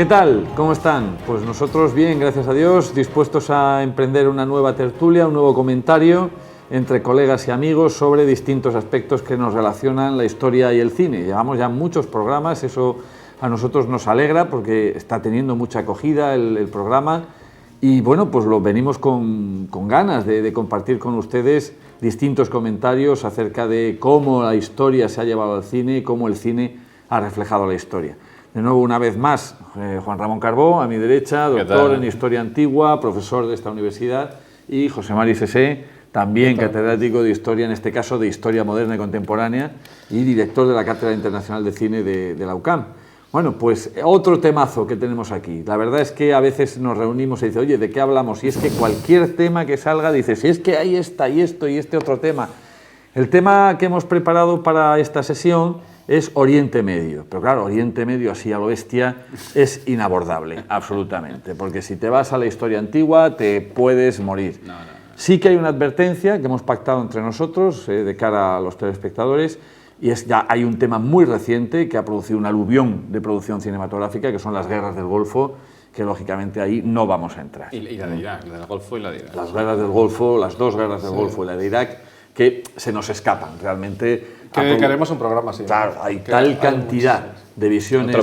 ¿Qué tal? ¿Cómo están? Pues nosotros bien, gracias a Dios, dispuestos a emprender una nueva tertulia, un nuevo comentario entre colegas y amigos sobre distintos aspectos que nos relacionan la historia y el cine. Llevamos ya muchos programas, eso a nosotros nos alegra porque está teniendo mucha acogida el programa y bueno, pues lo venimos con ganas de compartir con ustedes distintos comentarios acerca de cómo la historia se ha llevado al cine y cómo el cine ha reflejado la historia. De nuevo, una vez más, Juan Ramón Carbó, a mi derecha, doctor en Historia Antigua, profesor de esta universidad, y José Mari Sesé, también catedrático de Historia, en este caso de Historia Moderna y Contemporánea, y director de la Cátedra Internacional de Cine de la UCAM. Bueno, pues otro temazo que tenemos aquí. La verdad es que a veces nos reunimos y dice, oye, ¿de qué hablamos? Y es que cualquier tema que salga, dice, si es que hay esta y esto y este otro tema. El tema que hemos preparado para esta sesión es Oriente Medio, pero claro, Oriente Medio así a lo bestia es inabordable, absolutamente, porque si te vas a la historia antigua te puedes morir. Sí que hay una advertencia que hemos pactado entre nosotros de cara a los telespectadores, y es ya hay un tema muy reciente que ha producido un aluvión de producción cinematográfica, que son las guerras del Golfo, que lógicamente ahí no vamos a entrar. Y la de Irak, la del Golfo y la de Irak. Las guerras del Golfo, las dos guerras del Golfo y la de Irak, que se nos escapan realmente. Que dedicaremos un programa así. Claro, hay tal cantidad de visiones,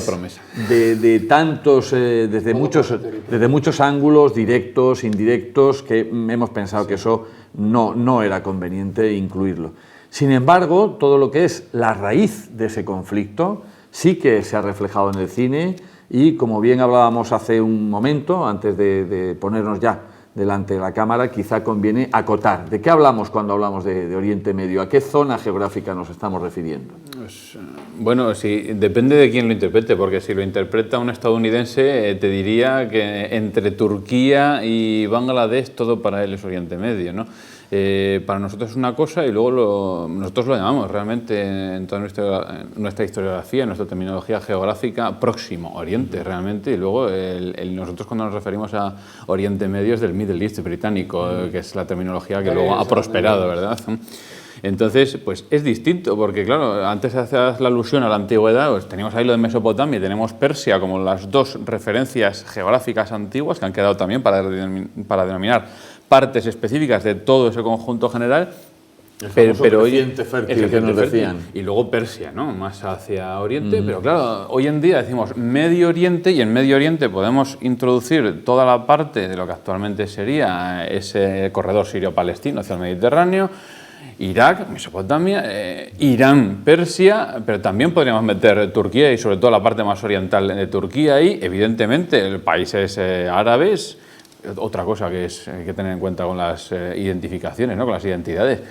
de tantos, desde muchos ángulos, directos, indirectos, que hemos pensado que eso no era conveniente incluirlo. Sin embargo, todo lo que es la raíz de ese conflicto sí que se ha reflejado en el cine y, como bien hablábamos hace un momento, antes de ponernos ya delante de la cámara, quizá conviene acotar. ¿De qué hablamos cuando hablamos de Oriente Medio? ¿A qué zona geográfica nos estamos refiriendo? Pues, bueno, sí, depende de quién lo interprete, porque si lo interpreta un estadounidense, te diría que entre Turquía y Bangladesh todo para él es Oriente Medio, ¿no? Para nosotros es una cosa y luego nosotros lo llamamos realmente en toda nuestra historiografía, en nuestra terminología geográfica, Próximo Oriente realmente, y luego nosotros cuando nos referimos a Oriente Medio es del Middle East británico, que es la terminología que luego ha prosperado, ¿verdad? Entonces, pues es distinto, porque claro, antes hacías la alusión a la antigüedad, pues teníamos ahí lo de Mesopotamia y tenemos Persia como las dos referencias geográficas antiguas que han quedado también para denominar partes específicas de todo ese conjunto general. Pero Oriente fértil que nos decían. Y luego Persia, ¿no? Más hacia Oriente, pero claro, hoy en día decimos Medio Oriente y en Medio Oriente podemos introducir toda la parte de lo que actualmente sería ese corredor sirio-palestino hacia el Mediterráneo, Irak, Mesopotamia, Irán, Persia, pero también podríamos meter Turquía y sobre todo la parte más oriental de Turquía y evidentemente países árabes. Otra cosa que hay que tener en cuenta con las identificaciones, ¿no? Con las identidades.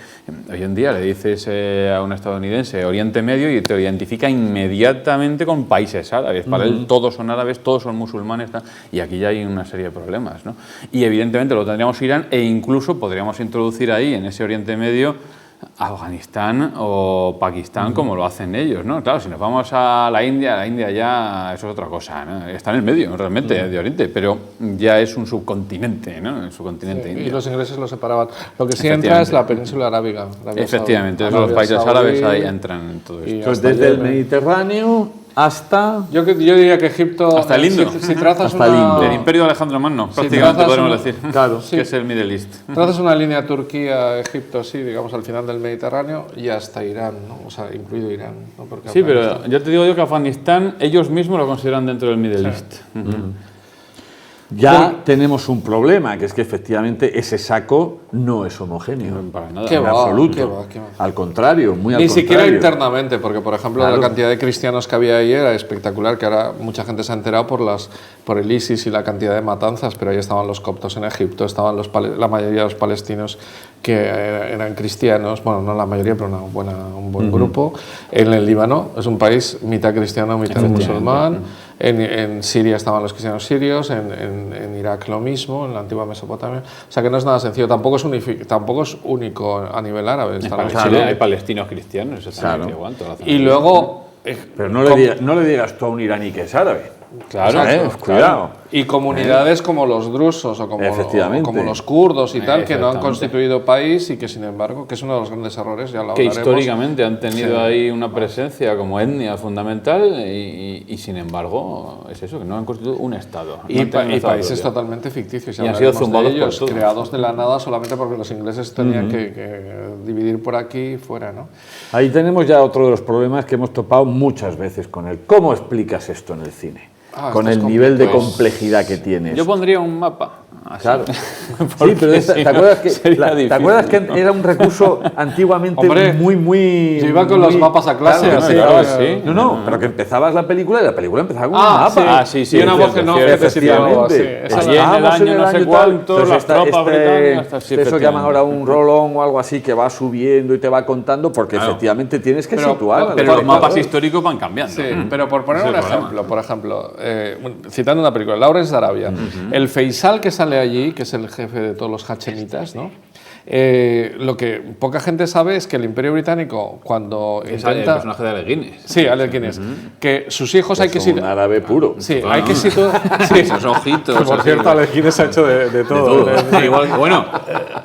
Hoy en día le dices a un estadounidense Oriente Medio y te identifica inmediatamente con países árabes. Para él todos son árabes, todos son musulmanes, y aquí ya hay una serie de problemas, ¿no? Y evidentemente lo tendríamos Irán e incluso podríamos introducir ahí en ese Oriente Medio Afganistán o Pakistán como lo hacen ellos, ¿no? Claro, si nos vamos a la India ya eso es otra cosa, ¿no? Está en el medio realmente de Oriente, pero ya es un subcontinente, ¿no? El subcontinente indio. Y los ingleses lo separaban. Lo que sí entra es la península arábiga. Efectivamente, los países árabes ahí entran en todo esto. Entonces, desde el Mediterráneo hasta... Yo diría que Egipto... Hasta el Indo. Si trazas hasta del Imperio de Alejandro Magno, prácticamente podemos decir. Claro. Que es el Middle East. Trazas una línea Turquía-Egipto, sí, digamos, al final del Mediterráneo y hasta Irán, ¿no? O sea, incluido Irán, ¿no? Porque sí, pero ya te digo yo que Afganistán ellos mismos lo consideran dentro del Middle East. Ya tenemos un problema, que es que efectivamente ese saco no es homogéneo. Para nada. En absoluto. Al contrario, muy al contrario. Ni siquiera internamente, porque por ejemplo la cantidad de cristianos que había ahí era espectacular, que ahora mucha gente se ha enterado por el ISIS y la cantidad de matanzas, pero ahí estaban los coptos en Egipto, estaban la mayoría de los palestinos que eran cristianos, bueno, no la mayoría, pero un buen grupo. En el Líbano es un país mitad cristiano, mitad musulmán. En Siria estaban los cristianos sirios, en Irak lo mismo, en la antigua Mesopotamia. O sea que no es nada sencillo, tampoco es único a nivel árabe. Hay palestinos cristianos, exactamente igual. Y luego... Pero no le digas tú a un iraní que es árabe. Claro, cuidado. Y comunidades como los drusos o como los kurdos y tal, que no han constituido país y que, sin embargo, que es uno de los grandes errores, ya lo hablaremos. Que históricamente han tenido ahí una presencia como etnia fundamental y, sin embargo, es eso, que no han constituido un Estado. Y países totalmente ficticios. Y han sido zumbados de ellos, por todo. Creados de la nada solamente porque los ingleses tenían que dividir por aquí y fuera, ¿no? Ahí tenemos ya otro de los problemas que hemos topado muchas veces con él. ¿Cómo explicas esto en el cine? Con el nivel de complejidad que tienes. Yo pondría un mapa. Así. Claro. Sí, pero ¿te acuerdas que era un recurso antiguamente muy... Yo iba con los mapas a clase. Claro, sí. No, pero que empezabas la película y la película empezaba con un mapa. Sí, y una voz que no te situaba. Allí en el año no sé cuánto, las tropas británicas... Eso que llaman ahora un roll-on o algo así, que va subiendo y te va contando, porque efectivamente tienes que situar. Pero los mapas históricos van cambiando. Sí, pero por poner un ejemplo, citando una película, Lawrence de Arabia, el Faisal que sale allí, que es el jefe de todos los hachemitas, ¿no? Lo que poca gente sabe es que el Imperio Británico, cuando intenta... el personaje de Alec Guinness. Sí, Alec Guinness. Que sus hijos hay que situar... un árabe puro. Sí, hay que situar... Esos ojitos. Por cierto, Alec Guinness ha hecho de todo. Igual, bueno,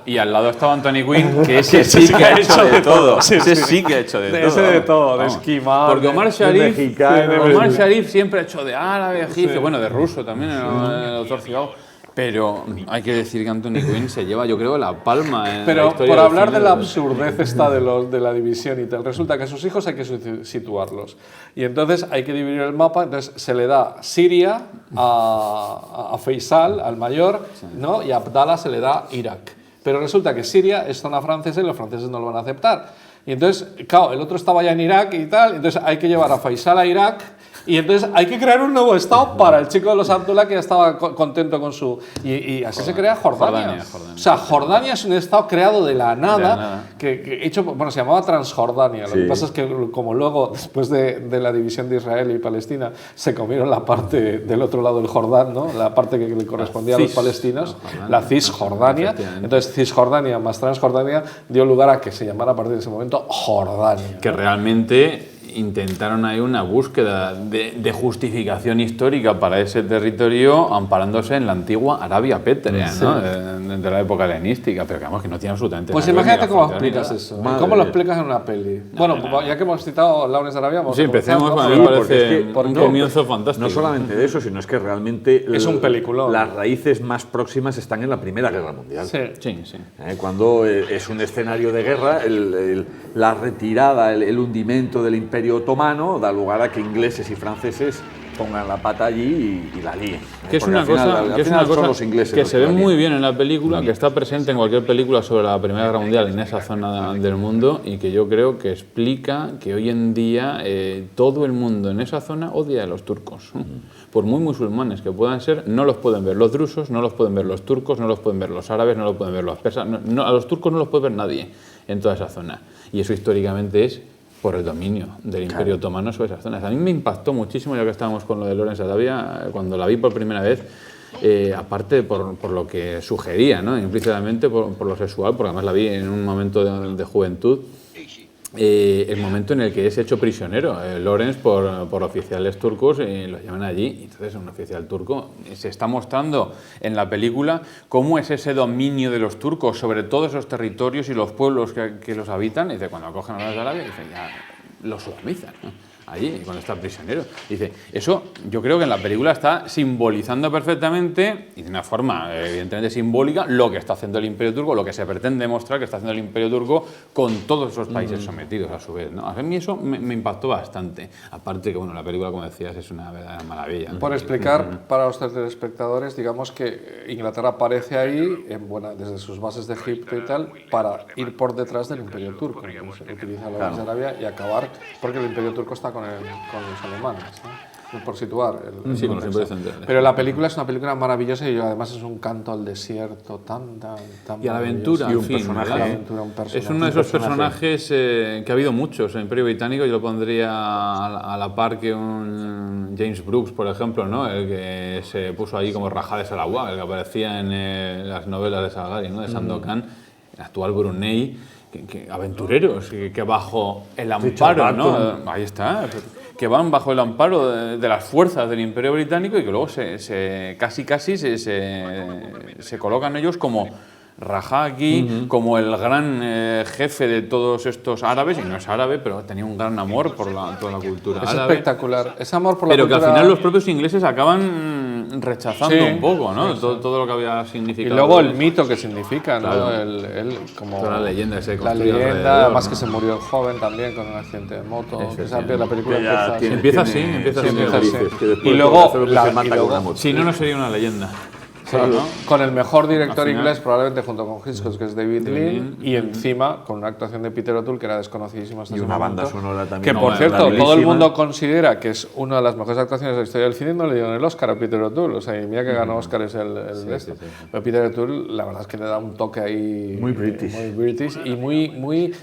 y al lado estaba Anthony Quinn, que ese sí que ha hecho de todo. Ese sí que ha hecho de todo. Ese de todo, de esquimal. Porque Omar Sharif siempre ha hecho de árabe, egipcio, bueno, de ruso también, el autor cigao. Pero hay que decir que Anthony Quinn se lleva, yo creo, la palma en Pero la historia por hablar cine. de la absurdez esta de la división y tal, resulta que a sus hijos hay que situarlos. Y entonces hay que dividir el mapa, entonces se le da Siria a Faisal, al mayor, ¿no? Y a Abdallah se le da Irak. Pero resulta que Siria es zona francesa y los franceses no lo van a aceptar. Y entonces, claro, el otro estaba ya en Irak y tal, entonces hay que llevar a Faisal a Irak. Y entonces hay que crear un nuevo estado para el chico de los Abdullah que ya estaba contento con su... Y así se crea Jordania. O sea, Jordania es un estado creado de la nada, que hecho, bueno, se llamaba Transjordania. Lo que pasa es que como luego, después de la división de Israel y Palestina, se comieron la parte del otro lado del Jordán, ¿no? La parte que le correspondía a los palestinos, la Cisjordania. Entonces Cisjordania más Transjordania dio lugar a que se llamara a partir de ese momento Jordania. Que realmente intentaron ahí una búsqueda de justificación histórica para ese territorio amparándose en la antigua Arabia pétrea, ¿no? De la época helenística, pero que no tiene absolutamente pues nada. Pues imagínate cómo explicas eso. ¿Cómo lo explicas en una peli? Ya que hemos citado Lawrence de Arabia, vamos a empecemos, a mí me parece un comienzo fantástico. No solamente de eso, sino es que realmente es un peliculón. Las raíces más próximas están en la Primera Guerra Mundial. Sí. Cuando es un escenario de guerra, la retirada, el hundimiento del Imperio Otomano da lugar a que ingleses y franceses pongan la pata allí y la líen. Que es una cosa que se ve muy bien en la película, que está presente en cualquier película sobre la Primera Guerra Mundial en esa zona del mundo y que yo creo que explica que hoy en día todo el mundo en esa zona odia a los turcos. Por muy musulmanes que puedan ser, no los pueden ver los drusos, no los pueden ver los turcos, no los pueden ver los árabes, no los pueden ver los persas. A los turcos no los puede ver nadie en toda esa zona. Y eso históricamente es por el dominio del Imperio Otomano sobre esas zonas. A mí me impactó muchísimo, ya que estábamos con lo de Lawrence de Arabia, cuando la vi por primera vez, aparte por lo que sugería, ¿no? Implícitamente por lo sexual, porque además la vi en un momento de juventud, el momento en el que es hecho prisionero Lawrence por oficiales turcos, lo llevan allí, y entonces un oficial turco se está mostrando en la película cómo es ese dominio de los turcos sobre todos esos territorios y los pueblos que los habitan, y dice, cuando acogen a Lawrence de Arabia, dice, ya los sodomizan, ¿no? Allí, cuando está prisionero. Dice, eso yo creo que en la película está simbolizando perfectamente, y de una forma evidentemente simbólica, lo que está haciendo el Imperio Turco, lo que se pretende demostrar que está haciendo el Imperio Turco con todos esos países sometidos a su vez, ¿no? A mí eso me impactó bastante. Aparte que, bueno, la película, como decías, es una verdadera maravilla, ¿no? Por explicar para los telespectadores, digamos que Inglaterra aparece ahí, desde sus bases de Egipto y tal, para ir por detrás del Imperio Turco. Utiliza la Lawrence de Arabia y acabar, porque el Imperio Turco está con los alemanes, ¿no? Por situar con los imperios centrales. Pero la película es una película maravillosa y además es un canto al desierto tan y a la aventura, y un personaje. Es uno de esos personajes que ha habido muchos en el Imperio Británico. Yo lo pondría a la par que un James Brooks, por ejemplo, ¿no? El que se puso ahí como Rajá de Sarawak, el que aparecía en las novelas de Salgari, ¿no? De Sandokan, el actual Brunei. Aventureros que bajo el amparo, ¿no? Ahí está, que van bajo el amparo de las fuerzas del Imperio Británico y que luego casi se colocan ellos como Rajá aquí, como el gran jefe de todos estos árabes, y no es árabe, pero tenía un gran amor por toda la cultura árabe. Es espectacular, ese amor por la pero cultura... que al final los propios ingleses acaban rechazando un poco, ¿no? Todo lo que había significado. Y luego el mito que significa, ¿no? Claro. Como toda la leyenda que se la construye leyenda, alrededor, además ¿no? que se murió joven también con un accidente de moto. Efectivamente. La película Ya empieza así. empieza así. así. Que después Y de luego todo hacer lo que la- se mata y con luego- una moto. Si no, no sería una leyenda. Sí, ¿no? con el mejor director Al final- inglés, probablemente junto con Hitchcock, que es David Lean, y encima con una actuación de Peter O'Toole que era desconocidísima hasta Y ese una momento. banda sonora también. Que por No, cierto, todo el grandísima. mundo considera que es una de las mejores actuaciones de la historia del cine, no le dieron el Oscar a Peter O'Toole. O sea, y mira que ganó Oscar es el de esto. Pero Peter O'Toole, la verdad es que le da un toque ahí. Muy British. Muy British y muy.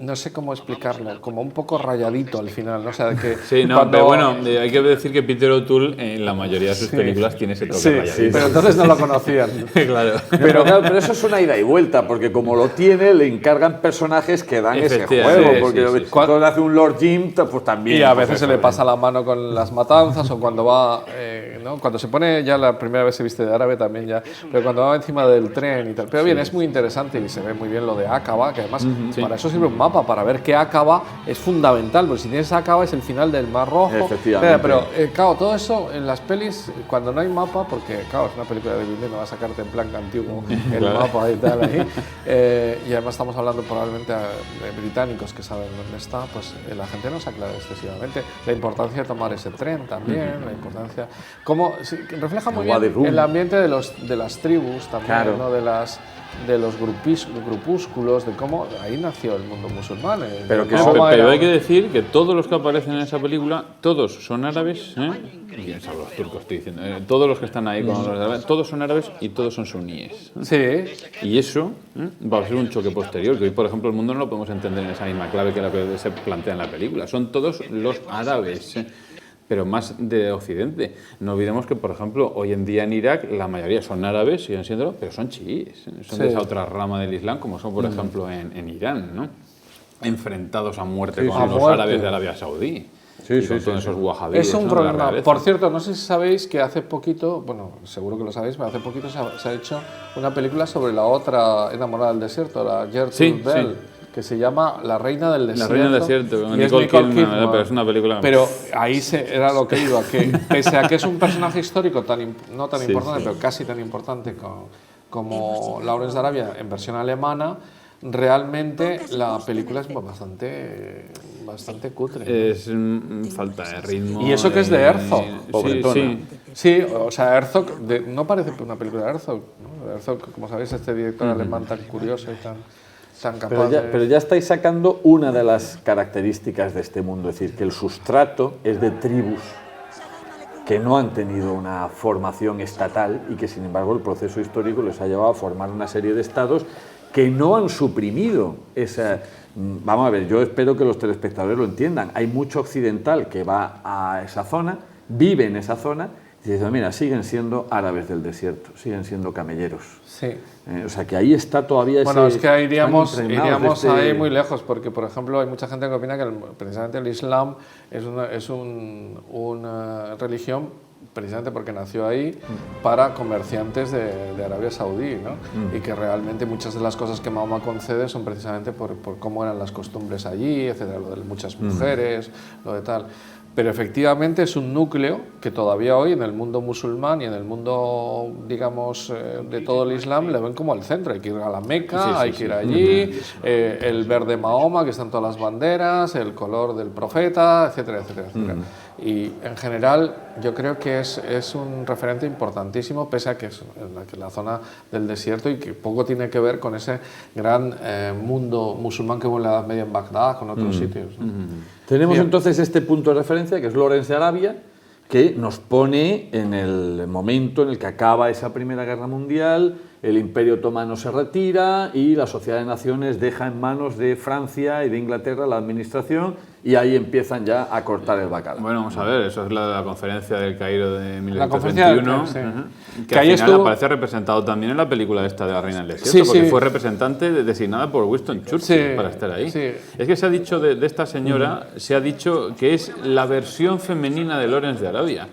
No sé cómo explicarlo, como un poco rayadito al final, ¿no? O sea, que Sí, no, cuando- pero bueno, hay que decir que Peter O'Toole en la mayoría de sus películas tiene ese toque Sí, rayadito. pero entonces no lo conocían. claro. Pero, claro, pero eso es una ida y vuelta, porque como lo tiene, le encargan personajes que dan ese Efectivamente, juego. sí, Porque sí, sí. cuando hace un Lord Jim, pues también. Y a pues veces se eso, le pasa la mano con las matanzas o cuando va, ¿no? Cuando se pone ya la primera vez se viste de árabe también ya, pero cuando va encima del tren y tal. Pero bien, es muy interesante y se ve muy bien lo de Aqaba, que además para eso sirve un mapa, para ver qué Aqaba es fundamental, porque si tienes Aqaba es el final del Mar Rojo. Efectivamente. Pero claro, todo eso en las pelis, cuando no hay mapa, porque claro, es una película de David Lean, no va a sacarte en plan antiguo el mapa y tal ahí. Y además estamos hablando probablemente de británicos que saben dónde está, pues la gente no se aclara excesivamente. La importancia de tomar ese tren también, la importancia... Como, sí, que refleja muy Wadi bien Rum. el ambiente de las tribus también, Claro. ¿no? de los grupúsculos, de cómo ahí nació el mundo musulmán. Pero que Mahoma eso- Pero era- hay que decir que todos los que aparecen en esa película, todos son árabes, y salvo los turcos estoy diciendo, todos los que están ahí con los árabes, todos son árabes y todos son suníes. Sí, Y eso va a ser un choque posterior, que hoy, por ejemplo, el mundo no lo podemos entender en esa misma clave que la que se plantea en la película. Son todos los árabes, pero más de Occidente. No olvidemos que, por ejemplo, hoy en día en Irak la mayoría son árabes, siguen siendo, pero son chiíes, son de Sí. esa otra rama del Islam, como son, por ejemplo, en Irán, ¿no? Enfrentados a muerte con a los muerte. árabes de Arabia Saudí. Sí, y sí, con sí, todos sí. esos wahabíes. es un ¿no? de la problema. realeza. Por cierto, no sé si sabéis que hace poquito, bueno, seguro que lo sabéis, pero hace poquito se ha hecho una película sobre la otra enamorada del desierto, la Gertrude Sí, Bell, sí. que se llama La Reina del La Desierto. Reina del Desierto, con y es Nicole Kidman, pero es una película... Pero ahí era lo que iba, que pese a que es un personaje histórico no tan Sí, importante, sí. pero casi tan importante como Lawrence de Arabia en versión alemana, realmente la película es bastante cutre. Es falta de ritmo. Y eso que es de Herzog, Sí, pobretona. sí. Sí, o sea, Herzog no parece una película de Herzog. ¿No? Herzog, como sabéis, este director alemán tan curioso y tan capaz Pero ya estáis sacando una de las características de este mundo, es decir, que el sustrato es de tribus que no han tenido una formación estatal y que, sin embargo, el proceso histórico les ha llevado a formar una serie de estados que no han suprimido esa... Vamos a ver, yo espero que los telespectadores lo entiendan. Hay mucho occidental que va a esa zona, vive en esa zona, y dice, mira, siguen siendo árabes del desierto, siguen siendo camelleros. Sí. O sea, que ahí está todavía Bueno, ese... es que ahí están impregnados de iríamos este- ahí muy lejos, porque, por ejemplo, hay mucha gente que opina que precisamente el Islam es una religión precisamente porque nació ahí para comerciantes de Arabia Saudí, ¿no? Y que realmente muchas de las cosas que Mahoma concede son precisamente por cómo eran las costumbres allí, etcétera, lo de muchas mujeres, lo de tal. Pero efectivamente es un núcleo que todavía hoy en el mundo musulmán y en el mundo, digamos, de todo el Islam le ven como el centro. Hay que ir a la Meca, hay que ir allí, el verde Mahoma, que están todas las banderas, el color del profeta, etcétera, etcétera, etcétera. Y en general yo creo que es un referente importantísimo, pese a que es en la zona del desierto y que poco tiene que ver con ese gran mundo musulmán que hubo en la Edad Media en Bagdad, con otros sitios, ¿no? Tenemos Bien. entonces este punto de referencia, que es Lawrence de Arabia, que nos pone en el momento en el que acaba esa Primera Guerra Mundial, el Imperio Otomano se retira y la Sociedad de Naciones deja en manos de Francia y de Inglaterra la administración, y ahí empiezan ya a cortar el bacalao. Bueno, vamos a ver, eso es la conferencia del Cairo de 1821, La conferencia del Cairo, sí. Que al ahí final estuvo... aparece representado también en la película esta de la Reina del Desierto, porque fue representante designada por Winston Churchill para estar ahí. Sí. Es que se ha dicho de esta señora, se ha dicho que es la versión femenina de Lawrence de Arabia.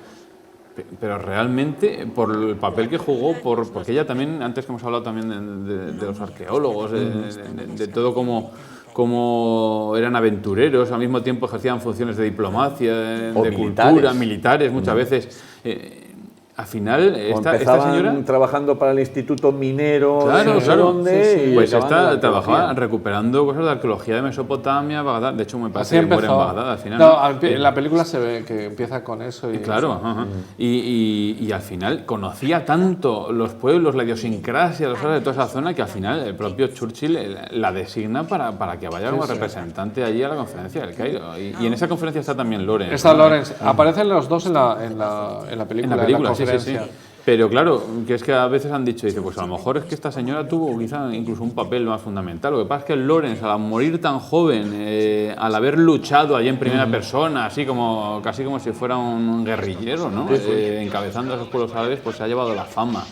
Pero realmente, por el papel que jugó, porque ella también, antes que hemos hablado también de los arqueólogos, de todo como eran aventureros, al mismo tiempo ejercían funciones de diplomacia, de cultura, militares muchas veces. Al final, esta señora... trabajando para el Instituto Minero, claro, no sé dónde, pues esta trabajaba recuperando cosas de arqueología de Mesopotamia, Bagdad. De hecho, me parece que muere en Bagdad al final. No, en la película se ve que empieza con eso. Y claro, y al final conocía tanto los pueblos, la idiosincrasia, los de toda esa zona, que al final el propio Churchill la designa para que vaya como representante allí a la conferencia del Cairo. Y en esa conferencia está también Lawrence. Está Lawrence. Aparecen los dos en la película. En la película, sí. Pero claro, que es que a veces han dicho, dice, pues a lo mejor es que esta señora tuvo quizá incluso un papel más fundamental. Lo que pasa es que Lawrence, al morir tan joven, al haber luchado allí en primera persona, así como casi como si fuera un guerrillero, ¿no? Encabezando a esos pueblos árabes, pues se ha llevado la fama.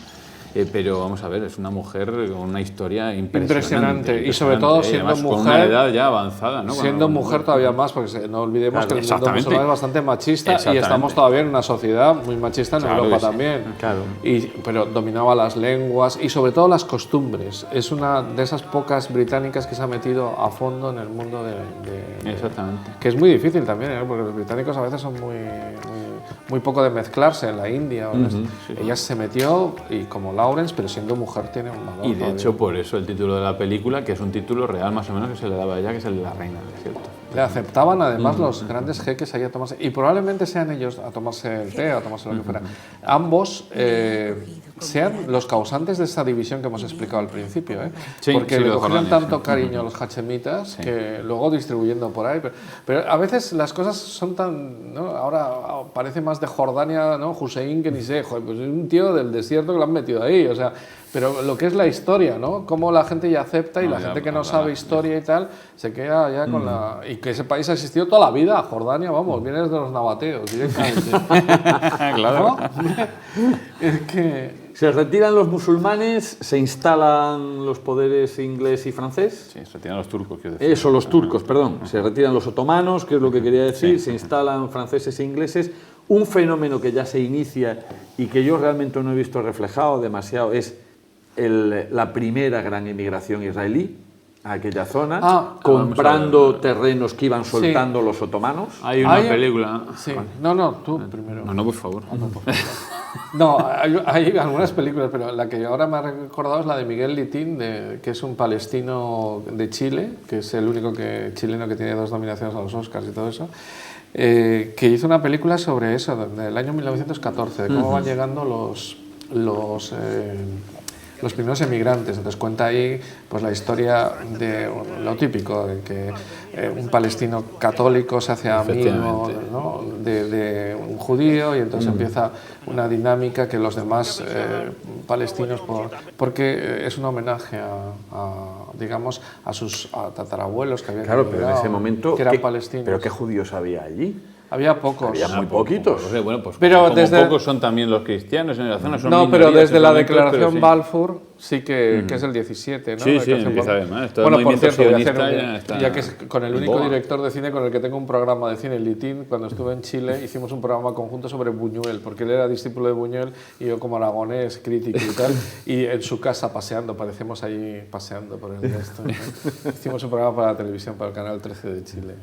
Pero vamos a ver, es una mujer con una historia impresionante. Y sobre todo siendo además, mujer. Con una edad ya avanzada, ¿no? Siendo mujer todavía más, porque no olvidemos que el mundo musulmán es bastante machista y estamos todavía en una sociedad muy machista en Europa también. Claro. Pero dominaba las lenguas y sobre todo las costumbres. Es una de esas pocas británicas que se ha metido a fondo en el mundo de Exactamente. Que es muy difícil también, porque los británicos a veces son muy poco de mezclarse en la India. Ella se metió y como Lawrence, pero siendo mujer tiene un valor. Y de hecho por eso el título de la película, que es un título real más o menos que se le daba a ella, que es el de la Reina del Desierto. Le aceptaban además los grandes jeques ahí a tomarse, y probablemente sean ellos a tomarse el té, a tomarse lo que fuera. Ambos sean los causantes de esa división que hemos explicado al principio, porque le cogieron tanto cariño a los hachemitas que luego distribuyendo por ahí. Pero a veces las cosas son tan, ¿no? Ahora parece más de Jordania, ¿no? Hussein, que ni sé, joder, pues es un tío del desierto que lo han metido ahí, o sea. Pero lo que es la historia, ¿no? Cómo la gente ya acepta y la gente que no sabe historia y tal, se queda ya con la... Y que ese país ha existido toda la vida, Jordania, vamos, viene desde los nabateos directamente. Claro. Es que... Se retiran los musulmanes, se instalan los poderes inglés y francés. Sí, se retiran los turcos, quiero decir. Eso, los turcos, perdón. Se retiran los otomanos, que es lo que quería decir, se instalan franceses e ingleses. Un fenómeno que ya se inicia y que yo realmente no he visto reflejado demasiado es la primera gran emigración israelí a aquella zona, comprando terrenos que iban soltando los otomanos. Hay una película. Sí. No, tú primero. No, por favor. No, hay algunas películas, pero la que ahora me ha recordado es la de Miguel Litín, que es un palestino de Chile, que es el único chileno que tiene 2 nominaciones a los Oscars y todo eso, que hizo una película sobre eso, del año 1914, de cómo van llegando los primeros emigrantes. Entonces cuenta ahí pues la historia de lo típico, de que un palestino católico se hace amigo, ¿no? de un judío, y entonces empieza una dinámica que los demás palestinos, porque es un homenaje digamos, a sus tatarabuelos que habían emigrado, pero en ese momento, que eran palestinos. ¿Pero qué judíos había allí? Había pocos. Había muy poquitos. Bueno, pues pero como pocos son también los cristianos en la zona. Son no, pero desde la declaración sí. Balfour sí que es el 17, ¿no? Sí, empieza además. Bueno, por cierto, ya que es con el único director de cine con el que tengo un programa de cine, Litín, cuando estuve en Chile hicimos un programa conjunto sobre Buñuel, porque él era discípulo de Buñuel y yo como aragonés, crítico y tal, y en su casa paseando, parecemos allí paseando por el resto, ¿no? Hicimos un programa para la televisión, para el canal 13 de Chile,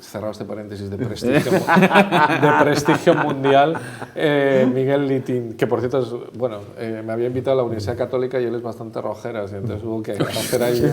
cerrado este paréntesis de prestigio mundial, Miguel Litín, que por cierto me había invitado a la Universidad Católica y él es bastante rojeras, y entonces hubo que hacer ahí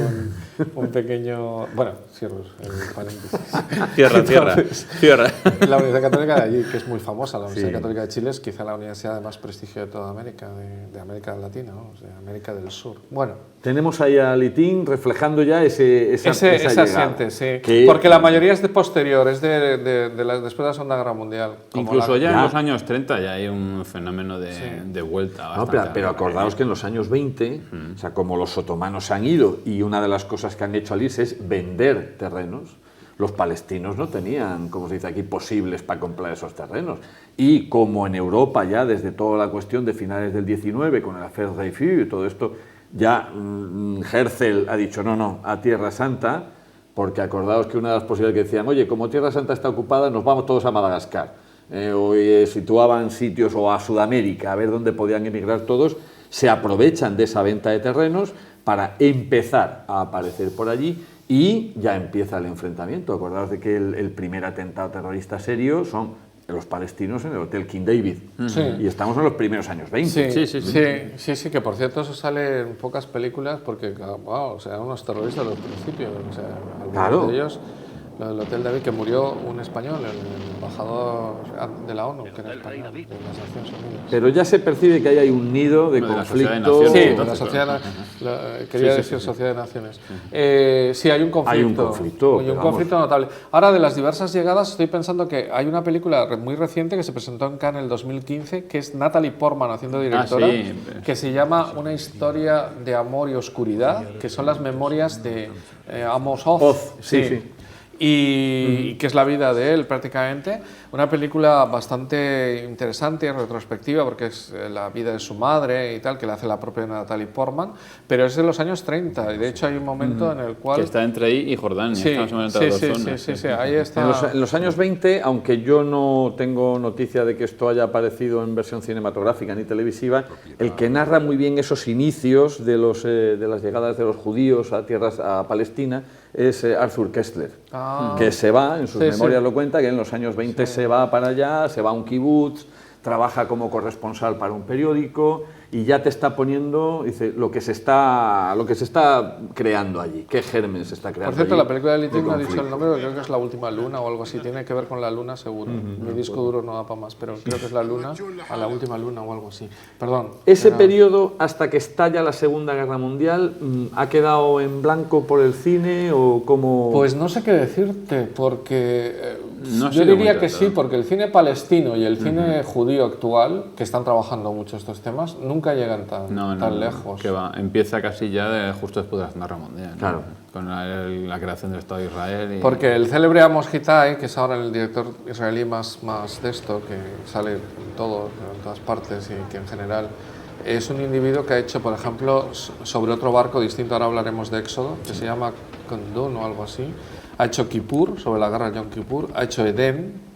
un pequeño... Bueno, cierro el paréntesis. Cierra. La Universidad Católica de allí, que es muy famosa, la Universidad Católica de Chile es quizá la universidad de más prestigio de toda América, de América Latina, ¿no? O sea, América del Sur. Bueno. Tenemos ahí a Litín reflejando ya esa llegada. gente, sí. Porque la mayoría es posterior, es después de la Segunda Guerra Mundial. Incluso ya en los años 30 ya hay un fenómeno de vuelta. No, pero acordaos que en los años 20, o sea, como los otomanos han ido y una de las cosas que han hecho al irse es vender terrenos, los palestinos no tenían, como se dice aquí, posibles para comprar esos terrenos. Y como en Europa ya desde toda la cuestión de finales del 19, con el affaire Dreyfus y todo esto, ya Herzl ha dicho no, a Tierra Santa, porque acordaos que una de las posibilidades que decían, oye, como Tierra Santa está ocupada, nos vamos todos a Madagascar. O situaban sitios o a Sudamérica, a ver dónde podían emigrar todos, se aprovechan de esa venta de terrenos para empezar a aparecer por allí y ya empieza el enfrentamiento. Acordaos de que el primer atentado terrorista serio son los palestinos en el Hotel King David. Y estamos en los primeros años 20. Sí, que por cierto eso sale en pocas películas porque, wow, o sea, unos terroristas al principio, o sea, algunos de ellos, el Hotel David, que murió un español, el embajador de la ONU, que era español, de las Naciones Unidas. Pero ya se percibe que ahí hay un nido de conflicto. Sí, la sociedad, quería decir Sociedad de Naciones. Sí, hay un conflicto. Hay un conflicto notable. Ahora, de las diversas llegadas, estoy pensando que hay una película muy reciente que se presentó en Cannes en el 2015, que es Natalie Portman haciendo directora, que se llama Una historia de amor y oscuridad, que son las memorias de Amos Oz. Y que es la vida de él prácticamente, una película bastante interesante y retrospectiva porque es la vida de su madre y tal, que la hace la propia Natalie Portman, pero es de los años 30 y de hecho hay un momento en el cual... Que está entre ahí y Jordania, sí, ahí está. En los años 20, aunque yo no tengo noticia de que esto haya aparecido en versión cinematográfica ni televisiva, el que narra muy bien esos inicios de las llegadas de los judíos a Palestina es Arthur Kessler, que se va, en sus memorias lo cuenta, que en los años 20 se va para allá, se va a un kibutz, trabaja como corresponsal para un periódico y ya te está poniendo, dice, lo que se está creando allí, qué germen se está creando. Por cierto, allí la película de Little no ha dicho el nombre, pero creo que es La Última Luna o algo así, tiene que ver con la luna seguro. Mi disco duro no da para más, pero creo que es La Luna, a La Última Luna o algo así. Perdón. Ese periodo, hasta que estalla la Segunda Guerra Mundial, ¿ha quedado en blanco por el cine o cómo...? Pues no sé qué decirte, porque yo diría que sí, porque el cine palestino y el cine judío actual, que están trabajando mucho estos temas, nunca llegan tan lejos. Que va, empieza casi ya justo después de la Segunda Guerra Mundial. Claro. Con la creación del Estado de Israel. Porque el célebre Amos Hitai, que es ahora el director israelí más de esto, que sale en todas partes y que en general es un individuo que ha hecho, por ejemplo, sobre otro barco distinto, ahora hablaremos de Éxodo, que se llama Kundun o algo así, ha hecho Kippur, sobre la guerra de Yom Kippur, ha hecho Edén,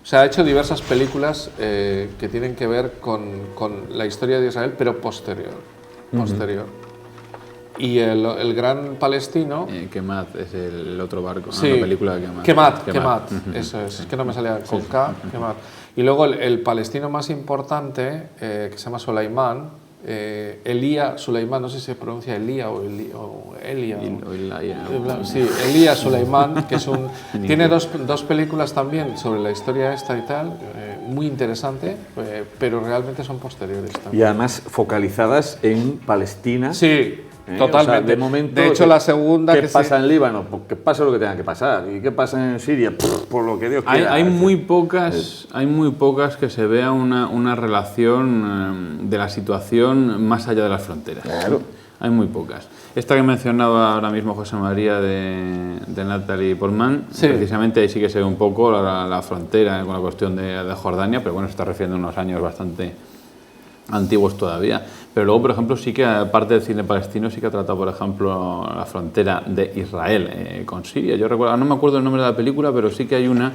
o sea, ha hecho diversas películas que tienen que ver con la historia de Israel, pero posterior. Y el gran palestino... Kemat es el otro barco, sí, la película de Kemat. Kemat, eso es que no me salía con K, Kemat. Y luego el palestino más importante, que se llama Sulaimán, Elia Sulaimán, no sé si se pronuncia Elia o Elia. Sí, Elia Sulaimán, que es tiene dos películas también sobre la historia esta y tal, muy interesante, pero realmente son posteriores también. Y además focalizadas en Palestina. Sí. Totalmente. O sea, de momento, de hecho, la segunda... ¿Qué pasa en Líbano? Pues que pase lo que tenga que pasar. ¿Y qué pasa en Siria? Por lo que Dios quiera. Hay muy pocas que se vea una relación de la situación más allá de las fronteras. Claro. Hay muy pocas. Esta que mencionaba ahora mismo José María de Natalie Portman, precisamente ahí sí que se ve un poco la frontera con la cuestión de Jordania, pero bueno, se está refiriendo a unos años bastante antiguos todavía. Pero luego, por ejemplo, sí que aparte del cine palestino sí que ha tratado, por ejemplo, la frontera de Israel con Siria. Yo recuerdo, no me acuerdo el nombre de la película, pero sí que hay una